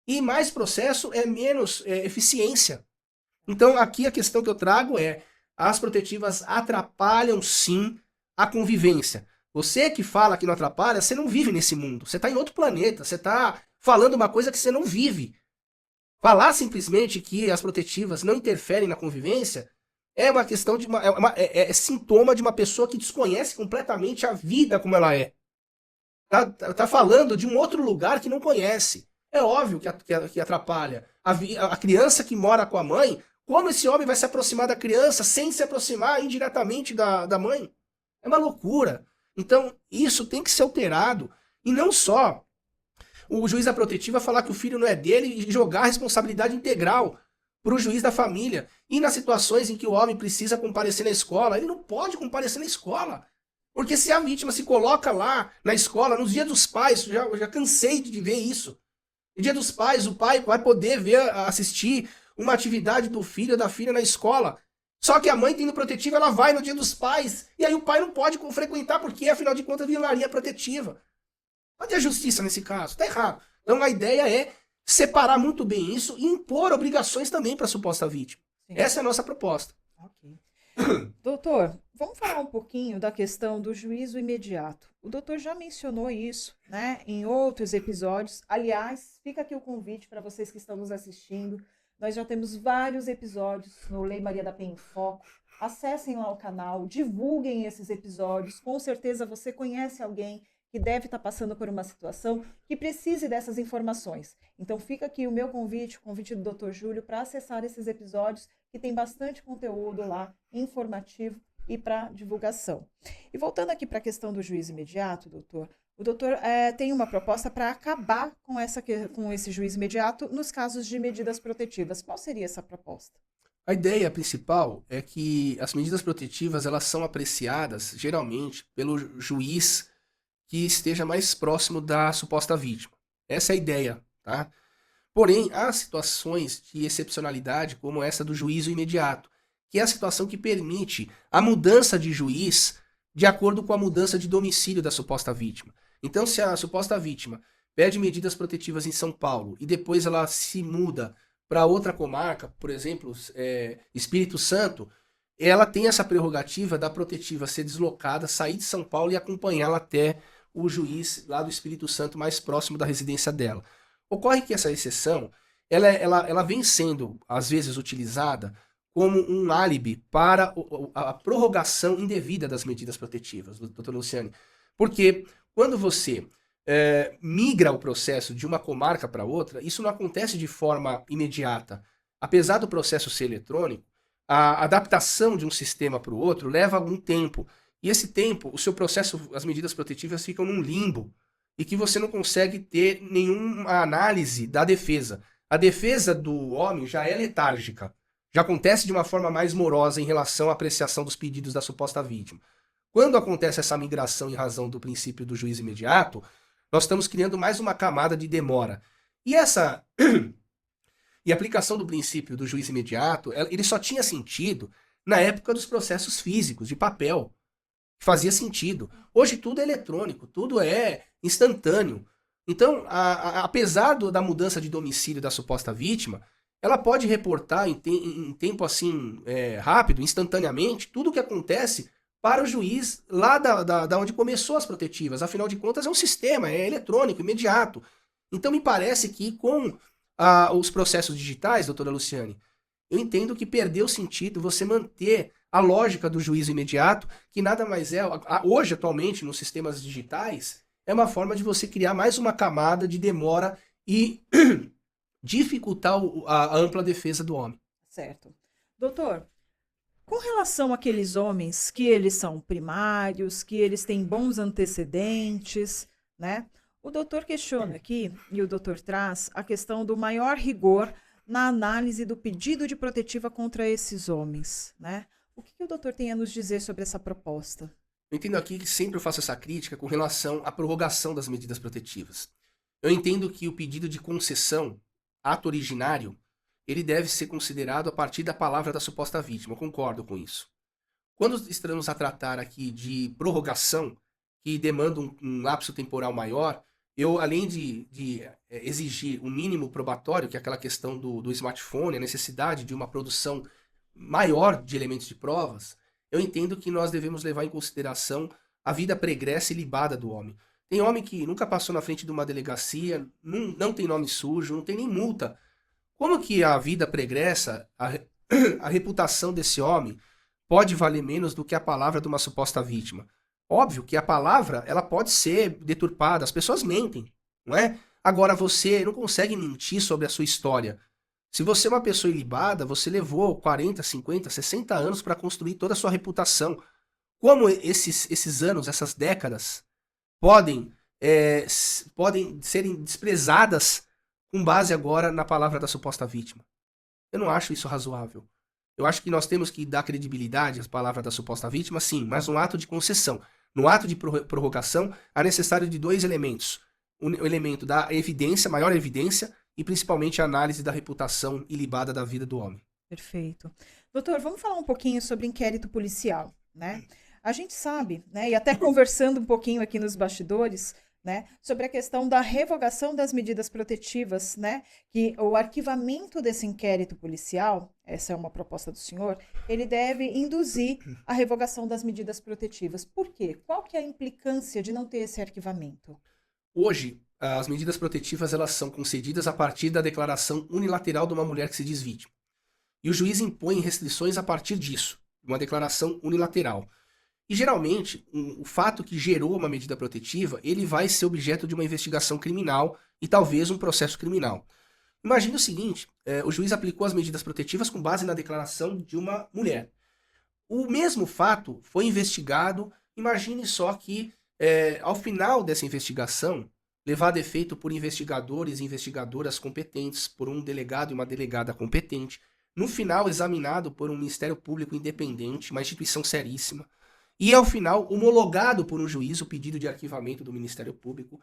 [SPEAKER 2] E mais processo é menos eficiência. Então, aqui a questão que eu trago é: as protetivas atrapalham sim a convivência. Você que fala que não atrapalha, você não vive nesse mundo. Você está em outro planeta. Você está falando uma coisa que você não vive. Falar simplesmente que as protetivas não interferem na convivência é uma questão de é sintoma de uma pessoa que desconhece completamente a vida como ela é. Tá falando de um outro lugar que não conhece. É óbvio que atrapalha. A criança que mora com a mãe, como esse homem vai se aproximar da criança sem se aproximar indiretamente da mãe? É uma loucura. Então, isso tem que ser alterado. E não só o juiz da protetiva falar que o filho não é dele e jogar a responsabilidade integral para o juiz da família. E nas situações em que o homem precisa comparecer na escola, ele não pode comparecer na escola. Porque se a vítima se coloca lá na escola, nos dias dos pais, eu já cansei de ver isso. No dia dos pais, o pai vai poder assistir uma atividade do filho ou da filha na escola. Só que a mãe, tendo protetiva, ela vai no dia dos pais. E aí o pai não pode frequentar, porque afinal de contas violaria a protetiva. Cadê a justiça nesse caso? Tá errado. Então a ideia é separar muito bem isso e impor obrigações também para a suposta vítima. Sim. Essa é a nossa proposta.
[SPEAKER 1] Ok. Doutor, vamos falar um pouquinho da questão do juízo imediato. O doutor já mencionou isso, né, em outros episódios. Aliás, fica aqui o convite para vocês que estão nos assistindo. Nós já temos vários episódios no Lei Maria da Penha em Foco. Acessem lá o canal, divulguem esses episódios. Com certeza você conhece alguém que deve estar passando por uma situação que precise dessas informações. Então fica aqui o meu convite, o convite do Dr. Júlio, para acessar esses episódios, que tem bastante conteúdo lá, informativo e para divulgação. E voltando aqui para a questão do juízo imediato, doutor, o doutor tem uma proposta para acabar com esse juízo imediato nos casos de medidas protetivas. Qual seria essa proposta?
[SPEAKER 2] A ideia principal é que as medidas protetivas elas são apreciadas, geralmente, pelo juiz que esteja mais próximo da suposta vítima. Essa é a ideia, tá? Porém, há situações de excepcionalidade, como essa do juízo imediato, que é a situação que permite a mudança de juiz de acordo com a mudança de domicílio da suposta vítima. Então, se a suposta vítima pede medidas protetivas em São Paulo e depois ela se muda para outra comarca, por exemplo, Espírito Santo, ela tem essa prerrogativa da protetiva ser deslocada, sair de São Paulo e acompanhá-la até o juiz lá do Espírito Santo mais próximo da residência dela. Ocorre que essa exceção, ela vem sendo, às vezes, utilizada como um álibi para a prorrogação indevida das medidas protetivas, doutor Luciane. Porque quando você migra o processo de uma comarca para outra, isso não acontece de forma imediata. Apesar do processo ser eletrônico, a adaptação de um sistema para o outro leva algum tempo. E esse tempo, o seu processo, as medidas protetivas ficam num limbo e que você não consegue ter nenhuma análise da defesa. A defesa do homem já é letárgica, já acontece de uma forma mais morosa em relação à apreciação dos pedidos da suposta vítima. Quando acontece essa migração em razão do princípio do juízo imediato, nós estamos criando mais uma camada de demora. E essa e a aplicação do princípio do juízo imediato, ele só tinha sentido na época dos processos físicos, de papel. Fazia sentido. Hoje tudo é eletrônico, tudo é instantâneo. Então, apesar da mudança de domicílio da suposta vítima, ela pode reportar em tempo assim rápido, instantaneamente, tudo o que acontece para o juiz lá da onde começou as protetivas. Afinal de contas, é um sistema, é eletrônico, imediato. Então, me parece que com os processos digitais, doutora Luciane, eu entendo que perdeu sentido você manter a lógica do juízo imediato, que nada mais é, hoje, atualmente, nos sistemas digitais, é uma forma de você criar mais uma camada de demora e dificultar a ampla defesa do homem.
[SPEAKER 1] Certo. Doutor, com relação àqueles homens que eles são primários, que eles têm bons antecedentes, né? O doutor questiona aqui, e o doutor traz, a questão do maior rigor na análise do pedido de protetiva contra esses homens, né? O que o doutor tem a nos dizer sobre essa proposta?
[SPEAKER 2] Eu entendo aqui que sempre eu faço essa crítica com relação à prorrogação das medidas protetivas. Eu entendo que o pedido de concessão, ato originário, ele deve ser considerado a partir da palavra da suposta vítima. Eu concordo com isso. Quando estamos a tratar aqui de prorrogação, que demanda um lapso temporal maior, eu, além de exigir um mínimo probatório, que é aquela questão do smartphone, a necessidade de uma produção maior de elementos de provas, eu entendo que nós devemos levar em consideração a vida pregressa e libada do homem. Tem homem que nunca passou na frente de uma delegacia, não tem nome sujo, não tem nem multa. Como que a vida pregressa, a reputação desse homem, pode valer menos do que a palavra de uma suposta vítima? Óbvio que a palavra, ela pode ser deturpada, as pessoas mentem, não é? Agora, você não consegue mentir sobre a sua história. Se você é uma pessoa ilibada, você levou 40, 50, 60 anos para construir toda a sua reputação. Como esses anos, essas décadas, podem serem desprezadas com base agora na palavra da suposta vítima? Eu não acho isso razoável. Eu acho que nós temos que dar credibilidade às palavras da suposta vítima, sim, mas no ato de concessão. No ato de prorrogação, há necessário de 2 elementos. O elemento da evidência, maior evidência, e principalmente a análise da reputação ilibada da vida do homem.
[SPEAKER 1] Perfeito. Doutor, vamos falar um pouquinho sobre inquérito policial, né? A gente sabe, né, e até conversando um pouquinho aqui nos bastidores, né, sobre a questão da revogação das medidas protetivas, né, que o arquivamento desse inquérito policial, essa é uma proposta do senhor, ele deve induzir a revogação das medidas protetivas. Por quê? Qual que é a implicância de não ter esse arquivamento?
[SPEAKER 2] Hoje, as medidas protetivas elas são concedidas a partir da declaração unilateral de uma mulher que se diz vítima. E o juiz impõe restrições a partir disso, uma declaração unilateral. E geralmente, o fato que gerou uma medida protetiva, ele vai ser objeto de uma investigação criminal e talvez um processo criminal. Imagine o seguinte, o juiz aplicou as medidas protetivas com base na declaração de uma mulher. O mesmo fato foi investigado, imagine só que ao final dessa investigação, levado a efeito por investigadores e investigadoras competentes, por um delegado e uma delegada competente, no final examinado por um Ministério Público independente, uma instituição seríssima, e ao final homologado por um juiz o pedido de arquivamento do Ministério Público,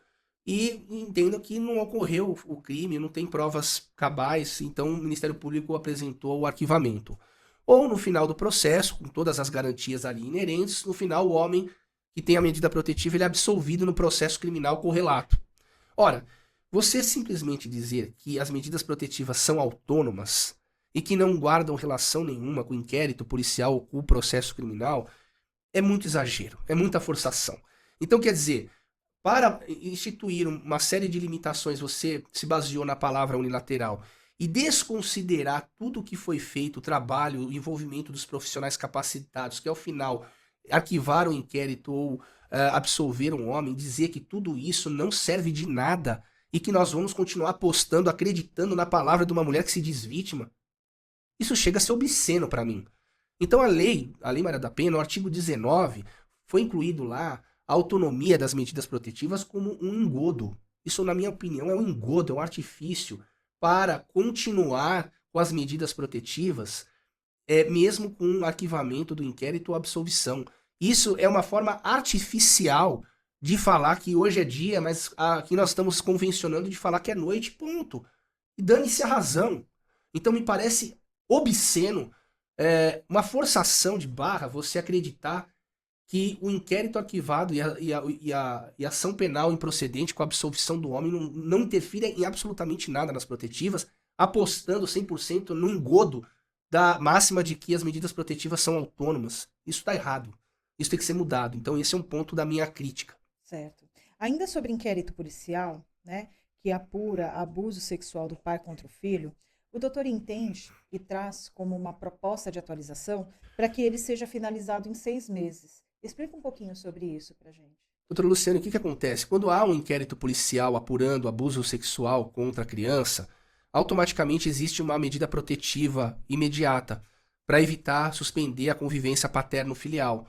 [SPEAKER 2] e entendo que não ocorreu o crime, não tem provas cabais, então o Ministério Público apresentou o arquivamento. Ou no final do processo, com todas as garantias ali inerentes, no final o homem que tem a medida protetiva ele é absolvido no processo criminal correlato. Ora, você simplesmente dizer que as medidas protetivas são autônomas e que não guardam relação nenhuma com o inquérito policial ou com o processo criminal é muito exagero, é muita forçação. Então, quer dizer, para instituir uma série de limitações, você se baseou na palavra unilateral e desconsiderar tudo o que foi feito, o trabalho, o envolvimento dos profissionais capacitados, que ao final arquivaram o inquérito ou absolver um homem, dizer que tudo isso não serve de nada e que nós vamos continuar apostando, acreditando na palavra de uma mulher que se diz vítima, isso chega a ser obsceno para mim. Então a lei Maria da Penha, no artigo 19, foi incluído lá a autonomia das medidas protetivas como um engodo. Isso, na minha opinião, é um engodo, é um artifício para continuar com as medidas protetivas, mesmo com o arquivamento do inquérito ou absolvição. Isso é uma forma artificial de falar que hoje é dia, mas aqui nós estamos convencionando de falar que é noite, ponto. E dane-se a razão. Então me parece obsceno, uma forçação de barra você acreditar que o inquérito arquivado e a ação penal improcedente com a absolvição do homem não interfira em absolutamente nada nas protetivas, apostando 100% no engodo da máxima de que as medidas protetivas são autônomas. Isso está errado. Isso tem que ser mudado. Então, esse é um ponto da minha crítica.
[SPEAKER 1] Certo. Ainda sobre inquérito policial, né, que apura abuso sexual do pai contra o filho, o doutor entende e traz como uma proposta de atualização para que ele seja finalizado em 6 meses. Explica um pouquinho sobre isso para gente.
[SPEAKER 2] Doutora Luciane, o que acontece? Quando há um inquérito policial apurando abuso sexual contra a criança, automaticamente existe uma medida protetiva imediata para evitar suspender a convivência paterno-filial.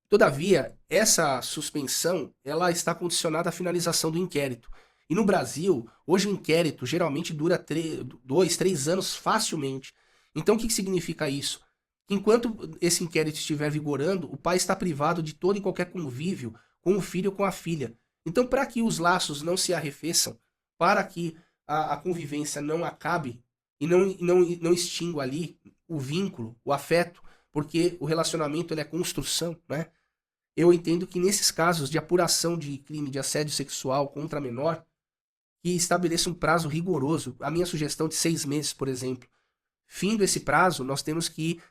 [SPEAKER 2] Todavia, essa suspensão ela está condicionada à finalização do inquérito. E no Brasil, hoje o inquérito geralmente dura 2, 3 anos facilmente. Então, o que significa isso? Enquanto esse inquérito estiver vigorando, o pai está privado de todo e qualquer convívio com o filho ou com a filha. Então, para que os laços não se arrefeçam, para que a convivência não acabe e não extingua ali o vínculo, o afeto, porque o relacionamento ele é construção, né? Eu entendo que nesses casos de apuração de crime de assédio sexual contra menor, que estabeleça um prazo rigoroso. A minha sugestão de 6 meses, por exemplo. Findo esse prazo, nós temos que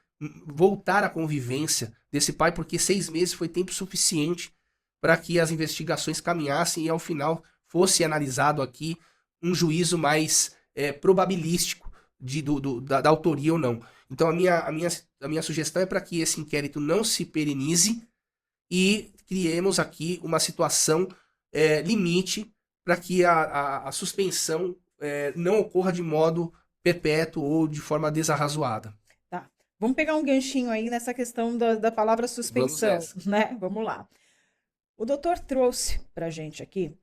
[SPEAKER 2] voltar à convivência desse pai, porque 6 meses foi tempo suficiente para que as investigações caminhassem e, ao final, fosse analisado aqui um juízo mais probabilístico da autoria ou não. Então, a minha sugestão é para que esse inquérito não se perenize e criemos aqui uma situação limite para que a suspensão não ocorra de modo perpétuo ou de forma desarrazoada.
[SPEAKER 1] Tá. Vamos pegar um ganchinho aí nessa questão da palavra suspensão, né? Vamos lá. O doutor trouxe para a gente aqui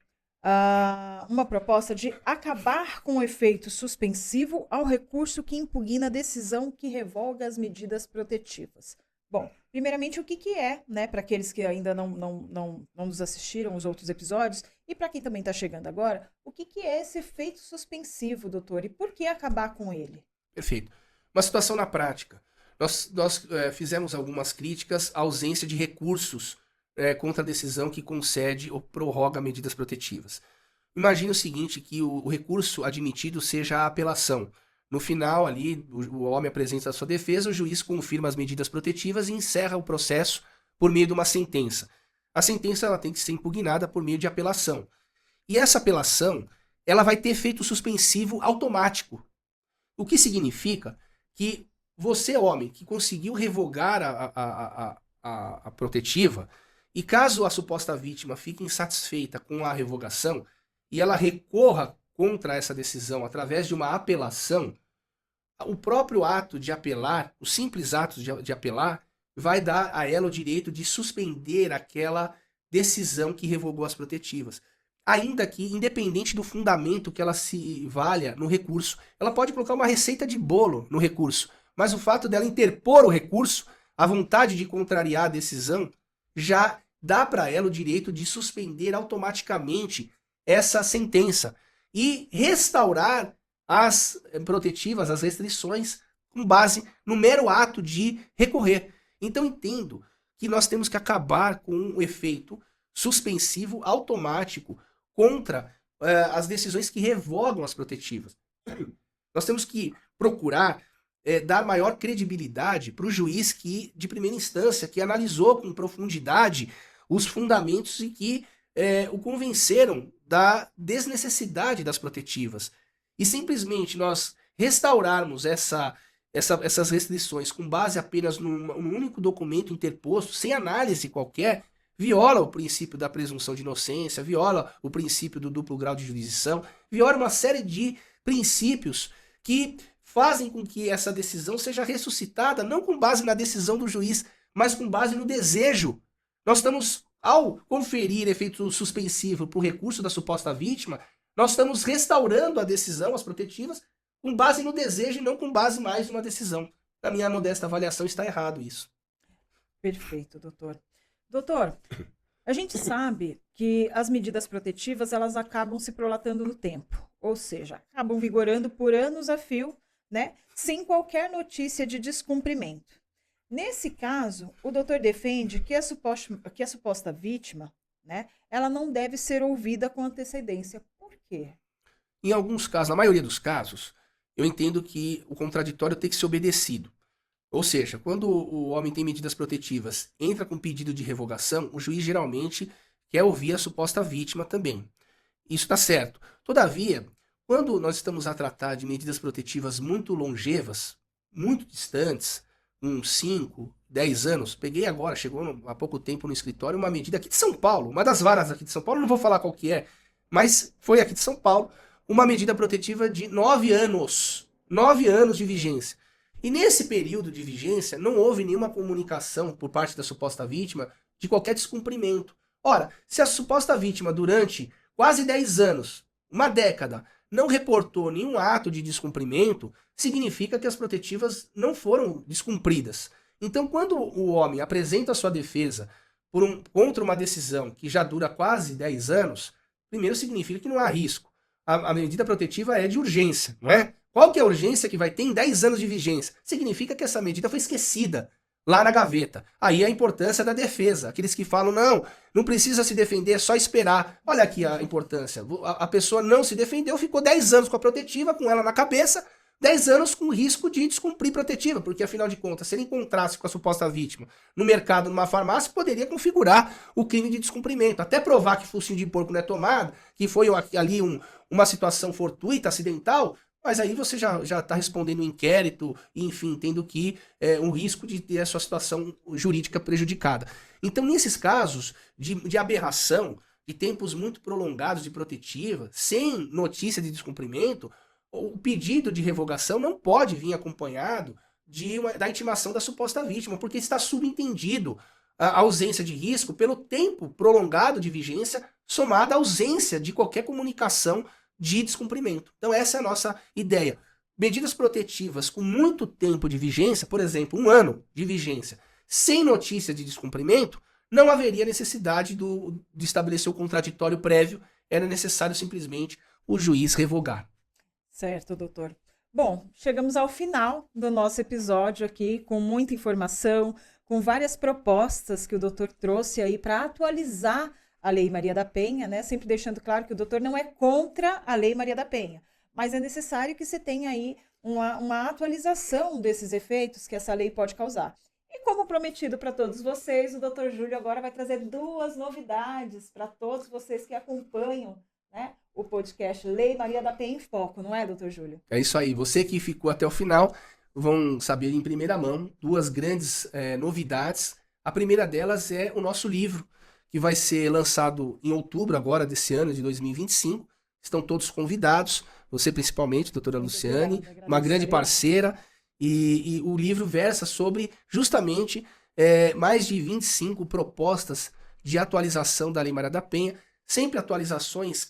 [SPEAKER 1] uma proposta de acabar com o efeito suspensivo ao recurso que impugna a decisão que revoga as medidas protetivas. Bom, primeiramente, o que é, né, para aqueles que ainda não nos assistiram os outros episódios, e para quem também está chegando agora, o que é esse efeito suspensivo, doutor, e por que acabar com ele?
[SPEAKER 2] Perfeito. Uma situação na prática. Nós fizemos algumas críticas à ausência de recursos contra a decisão que concede ou prorroga medidas protetivas. Imagine o seguinte, que o recurso admitido seja a apelação. No final, ali, o homem apresenta a sua defesa, o juiz confirma as medidas protetivas e encerra o processo por meio de uma sentença. A sentença ela tem que ser impugnada por meio de apelação. E essa apelação ela vai ter efeito suspensivo automático. O que significa que você, homem, que conseguiu revogar a protetiva, e caso a suposta vítima fique insatisfeita com a revogação e ela recorra contra essa decisão através de uma apelação, o próprio ato de apelar, o simples ato de apelar, vai dar a ela o direito de suspender aquela decisão que revogou as protetivas. Ainda que, independente do fundamento que ela se valha no recurso, ela pode colocar uma receita de bolo no recurso, mas o fato dela interpor o recurso, a vontade de contrariar a decisão, já dá para ela o direito de suspender automaticamente essa sentença e restaurar as protetivas, as restrições, com base no mero ato de recorrer. Então entendo que nós temos que acabar com o efeito suspensivo automático contra as decisões que revogam as protetivas. Nós temos que procurar dar maior credibilidade para o juiz que, de primeira instância, que analisou com profundidade os fundamentos e que o convenceram da desnecessidade das protetivas. E simplesmente nós restaurarmos essas restrições com base apenas num único documento interposto, sem análise qualquer, viola o princípio da presunção de inocência, viola o princípio do duplo grau de jurisdição, viola uma série de princípios que fazem com que essa decisão seja ressuscitada, não com base na decisão do juiz, mas com base no desejo. Nós estamos, ao conferir efeito suspensivo para o recurso da suposta vítima, nós estamos restaurando a decisão, as protetivas, com base no desejo e não com base mais numa decisão. Na minha modesta avaliação, está errado isso.
[SPEAKER 1] Perfeito, doutor. Doutor, a gente sabe que as medidas protetivas elas acabam se prolatando no tempo, ou seja, acabam vigorando por anos a fio, né, sem qualquer notícia de descumprimento. Nesse caso, o doutor defende que a suposta vítima, né, ela não deve ser ouvida com antecedência. Por quê?
[SPEAKER 2] Em alguns casos, na maioria dos casos, eu entendo que o contraditório tem que ser obedecido. Ou seja, quando o homem tem medidas protetivas, entra com pedido de revogação, o juiz geralmente quer ouvir a suposta vítima também. Isso está certo. Todavia, quando nós estamos a tratar de medidas protetivas muito longevas, muito distantes, uns 5, 10 anos, peguei agora, chegou há pouco tempo no escritório, uma medida aqui de São Paulo, uma das varas aqui de São Paulo, não vou falar qual que é, mas foi aqui de São Paulo, uma medida protetiva de 9 anos. 9 anos de vigência. E nesse período de vigência, não houve nenhuma comunicação por parte da suposta vítima de qualquer descumprimento. Ora, se a suposta vítima, durante quase 10 anos, uma década, não reportou nenhum ato de descumprimento, significa que as protetivas não foram descumpridas. Então, quando o homem apresenta a sua defesa contra uma decisão que já dura quase 10 anos, primeiro significa que não há risco. A medida protetiva é de urgência, não é? Qual que é a urgência que vai ter em 10 anos de vigência? Significa que essa medida foi esquecida lá na gaveta. Aí a importância da defesa. Aqueles que falam, não precisa se defender, é só esperar. Olha aqui a importância. A pessoa não se defendeu, ficou 10 anos com a protetiva, com ela na cabeça, 10 anos com risco de descumprir protetiva, porque afinal de contas, se ele encontrasse com a suposta vítima no mercado, numa farmácia, poderia configurar o crime de descumprimento. Até provar que focinho de porco não é tomado, que foi ali uma situação fortuita, acidental, mas aí você já está respondendo um inquérito, enfim, tendo que um risco de ter a sua situação jurídica prejudicada. Então, nesses casos de aberração, de tempos muito prolongados de protetiva, sem notícia de descumprimento, o pedido de revogação não pode vir acompanhado da intimação da suposta vítima, porque está subentendido a ausência de risco pelo tempo prolongado de vigência, somada à ausência de qualquer comunicação de descumprimento. Então essa é a nossa ideia. Medidas protetivas com muito tempo de vigência, por exemplo, 1 ano de vigência, sem notícia de descumprimento, não haveria necessidade de estabelecer o contraditório prévio, era necessário simplesmente o juiz revogar.
[SPEAKER 1] Certo, doutor. Bom, chegamos ao final do nosso episódio aqui, com muita informação, com várias propostas que o doutor trouxe aí para atualizar a Lei Maria da Penha, né? Sempre deixando claro que o doutor não é contra a Lei Maria da Penha, mas é necessário que você tenha aí uma atualização desses efeitos que essa lei pode causar. E como prometido para todos vocês, o doutor Júlio agora vai trazer 2 novidades para todos vocês que acompanham, né, o podcast Lei Maria da Penha em Foco, não é, doutor Júlio?
[SPEAKER 2] É isso aí. Você que ficou até o final vão saber em primeira mão 2 grandes novidades. A primeira delas é o nosso livro, que vai ser lançado em outubro agora desse ano, de 2025. Estão todos convidados, você principalmente, doutora Luciane, uma grande parceira. E o livro versa sobre justamente mais de 25 propostas de atualização da Lei Maria da Penha, sempre atualizações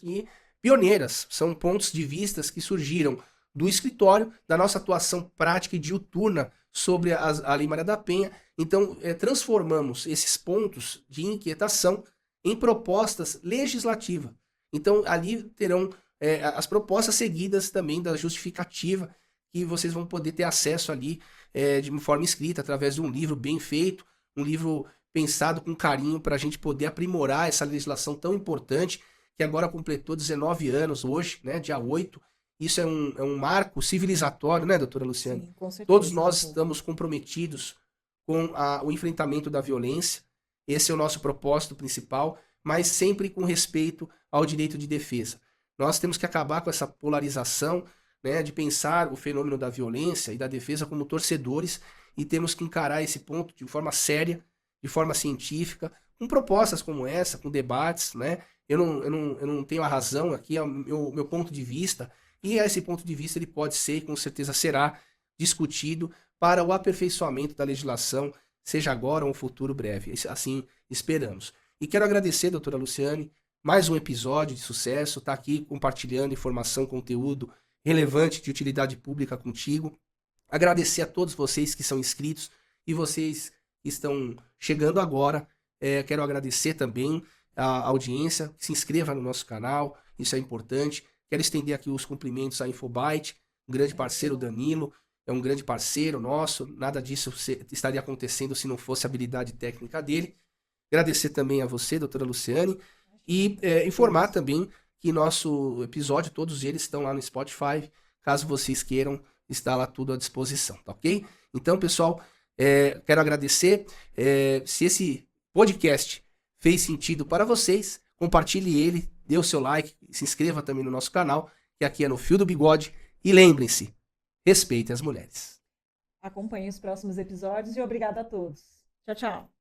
[SPEAKER 2] pioneiras, são pontos de vista que surgiram do escritório, da nossa atuação prática e diuturna sobre a Lei Maria da Penha. Então, transformamos esses pontos de inquietação em propostas legislativas. Então, ali terão as propostas seguidas também da justificativa, que vocês vão poder ter acesso ali de uma forma escrita, através de um livro bem feito, um livro pensado com carinho para a gente poder aprimorar essa legislação tão importante, que agora completou 19 anos hoje, né, dia 8. Isso é um marco civilizatório, né, doutora Luciane?
[SPEAKER 1] Sim, com certeza.
[SPEAKER 2] Todos nós estamos comprometidos com o enfrentamento da violência. Esse é o nosso propósito principal, mas sempre com respeito ao direito de defesa. Nós temos que acabar com essa polarização, né, de pensar o fenômeno da violência e da defesa como torcedores, e temos que encarar esse ponto de forma séria, de forma científica, com propostas como essa, com debates, né? Eu não tenho a razão aqui, é o meu ponto de vista, e esse ponto de vista ele pode ser, e com certeza será, discutido para o aperfeiçoamento da legislação, seja agora ou um futuro breve. Assim esperamos. E quero agradecer, doutora Luciane, mais um episódio de sucesso, tá aqui compartilhando informação, conteúdo relevante de utilidade pública contigo. Agradecer a todos vocês que são inscritos e vocês que estão chegando agora. Quero agradecer também a audiência, se inscreva no nosso canal, isso é importante. Quero estender aqui os cumprimentos à Infobyte, um grande parceiro, Danilo, é um grande parceiro nosso, nada disso estaria acontecendo se não fosse a habilidade técnica dele. Agradecer também a você, doutora Luciane, e informar também que nosso episódio, todos eles estão lá no Spotify, caso vocês queiram, está lá tudo à disposição, tá ok? Então, pessoal, quero agradecer. Se esse podcast fez sentido para vocês, compartilhe ele, dê o seu like, se inscreva também no nosso canal, que aqui é no Fio do Bigode. E lembrem-se, respeitem as mulheres.
[SPEAKER 1] Acompanhe os próximos episódios e obrigada a todos. Tchau, tchau.